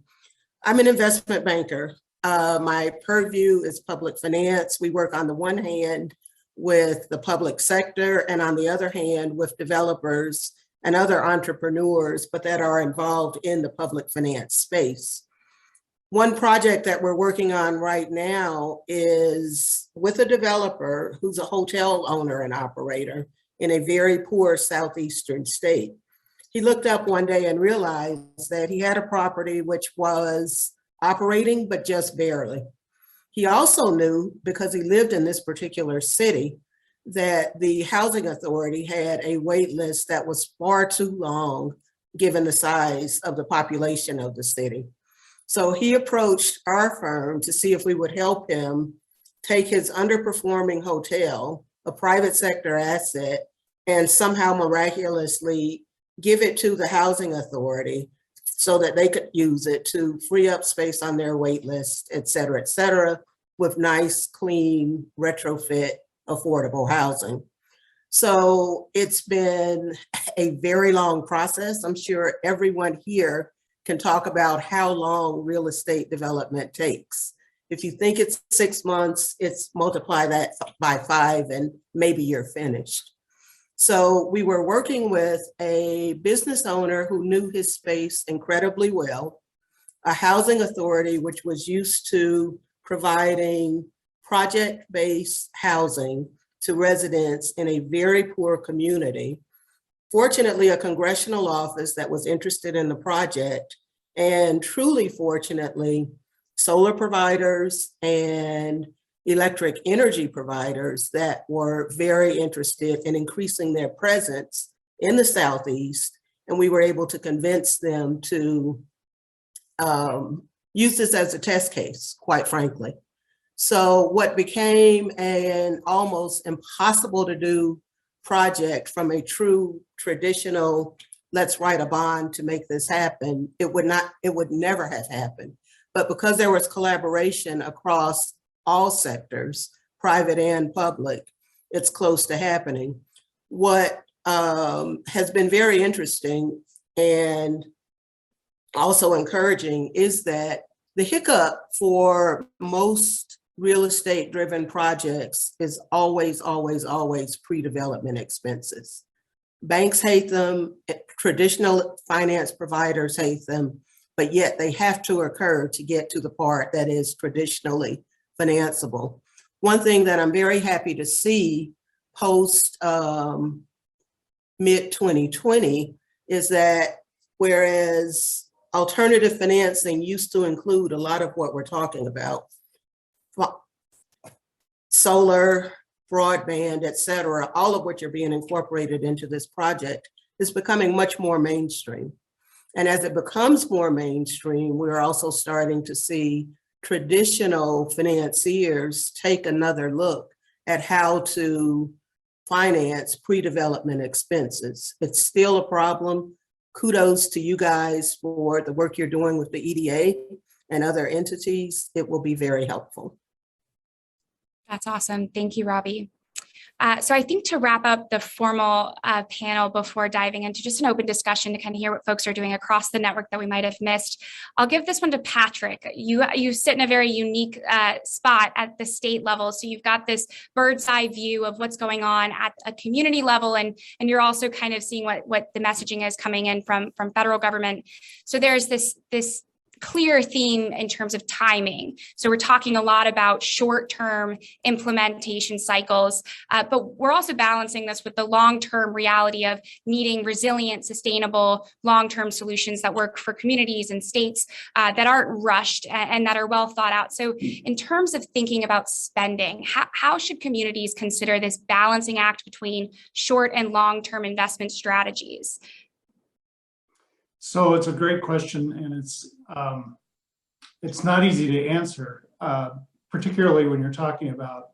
I'm an investment banker. My purview is public finance. We work on the one hand with the public sector and on the other hand with developers and other entrepreneurs, but that are involved in the public finance space. One project that we're working on right now is with a developer who's a hotel owner and operator in a very poor southeastern state. He looked up one day and realized that he had a property which was operating, but just barely. He also knew, because he lived in this particular city, that the housing authority had a wait list that was far too long given the size of the population of the city. So he approached our firm to see if we would help him take his underperforming hotel, a private sector asset, and somehow miraculously give it to the housing authority so that they could use it to free up space on their wait list, et cetera, with nice, clean, retrofit, affordable housing. So it's been a very long process. I'm sure everyone here can talk about how long real estate development takes. If you think it's 6 months, it's multiply that by 5 and maybe you're finished. So we were working with a business owner who knew his space incredibly well, a housing authority which was used to providing project-based housing to residents in a very poor community. Fortunately, a congressional office that was interested in the project, and truly fortunately, solar providers and electric energy providers that were very interested in increasing their presence in the Southeast. And we were able to convince them to use this as a test case, quite frankly. So what became an almost impossible to do project from a true traditional, let's write a bond to make this happen, it would never have happened. But because there was collaboration across all sectors, private and public, it's close to happening. What has been very interesting and also encouraging is that the hiccup for most real estate driven projects is always pre-development expenses. Banks hate them, traditional finance providers hate them, but yet they have to occur to get to the part that is traditionally financeable. One thing that I'm very happy to see post mid-2020 is that whereas alternative financing used to include a lot of what we're talking about. Solar, broadband, et cetera, all of which are being incorporated into this project, is becoming much more mainstream. And as it becomes more mainstream, we're also starting to see traditional financiers take another look at how to finance pre-development expenses. It's still a problem. Kudos to you guys for the work you're doing with the EDA and other entities. It will be very helpful. That's awesome. Thank you, Robbie. So I think to wrap up the formal panel before diving into just an open discussion to kind of hear what folks are doing across the network that we might have missed, I'll give this one to Patrick. You sit in a very unique spot at the state level. So you've got this bird's eye view of what's going on at a community level, and you're also kind of seeing what the messaging is coming in from federal government. So there's this clear theme in terms of timing. So we're talking a lot about short-term implementation cycles, but we're also balancing this with the long-term reality of needing resilient, sustainable, long-term solutions that work for communities and states that aren't rushed and that are well thought out. So in terms of thinking about spending, how should communities consider this balancing act between short and long-term investment strategies? So it's a great question, and it's not easy to answer, particularly when you're talking about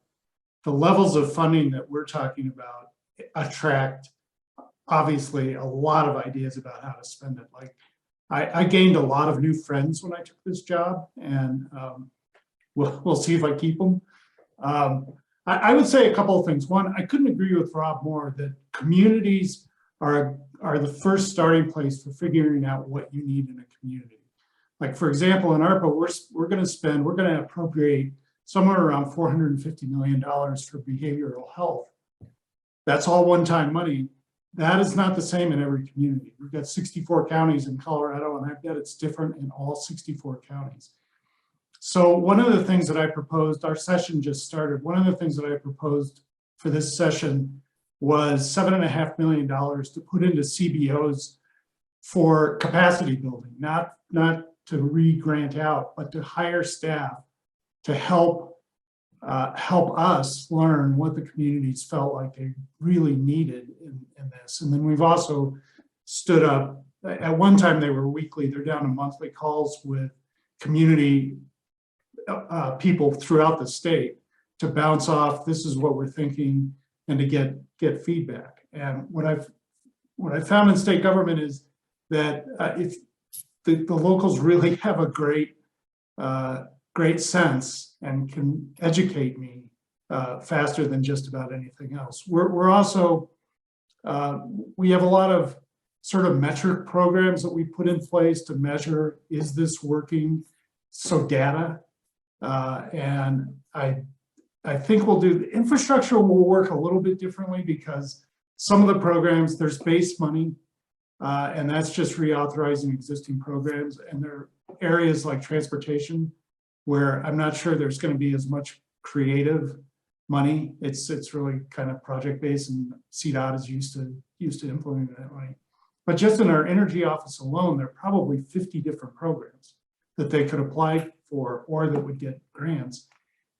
the levels of funding that we're talking about attract obviously a lot of ideas about how to spend it. Like I gained a lot of new friends when I took this job, and we'll see if I keep them. I would say a couple of things. One, I couldn't agree with Rob more that communities are the first starting place for figuring out what you need in a community. Like, for example, in ARPA, we're going to appropriate somewhere around $450 million for behavioral health. That's all one-time money. That is not the same in every community. We've got 64 counties in Colorado, and I bet it's different in all 64 counties. So one of the things that I proposed, our session just started, one of the things that I proposed for this session was $7.5 million to put into CBOs for capacity building, not to re-grant out, but to hire staff to help us learn what the communities felt like they really needed in this. And then we've also stood up, at one time they were weekly, they're down to monthly calls with community people throughout the state to bounce off, this is what we're thinking, and to get feedback. And what I've found in state government is that if the locals really have a great sense and can educate me faster than just about anything else. We're also, we have a lot of sort of metric programs that we put in place to measure, is this working? So data, and I think we'll do, the infrastructure will work a little bit differently because some of the programs, there's base money, and that's just reauthorizing existing programs. And there are areas like transportation where I'm not sure there's going to be as much creative money. It's really kind of project-based, and CDOT is used to implementing that money. But just in our energy office alone, there are probably 50 different programs that they could apply for or that would get grants.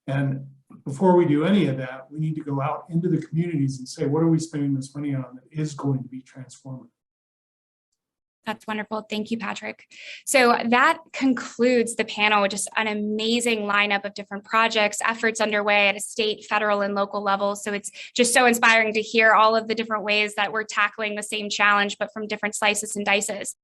And before we do any of that, we need to go out into the communities and say, what are we spending this money on that is going to be transformative? That's wonderful. Thank you, Patrick. So that concludes the panel with just an amazing lineup of different projects, efforts underway at a state, federal, and local level. So it's just so inspiring to hear all of the different ways that we're tackling the same challenge, but from different slices and dices.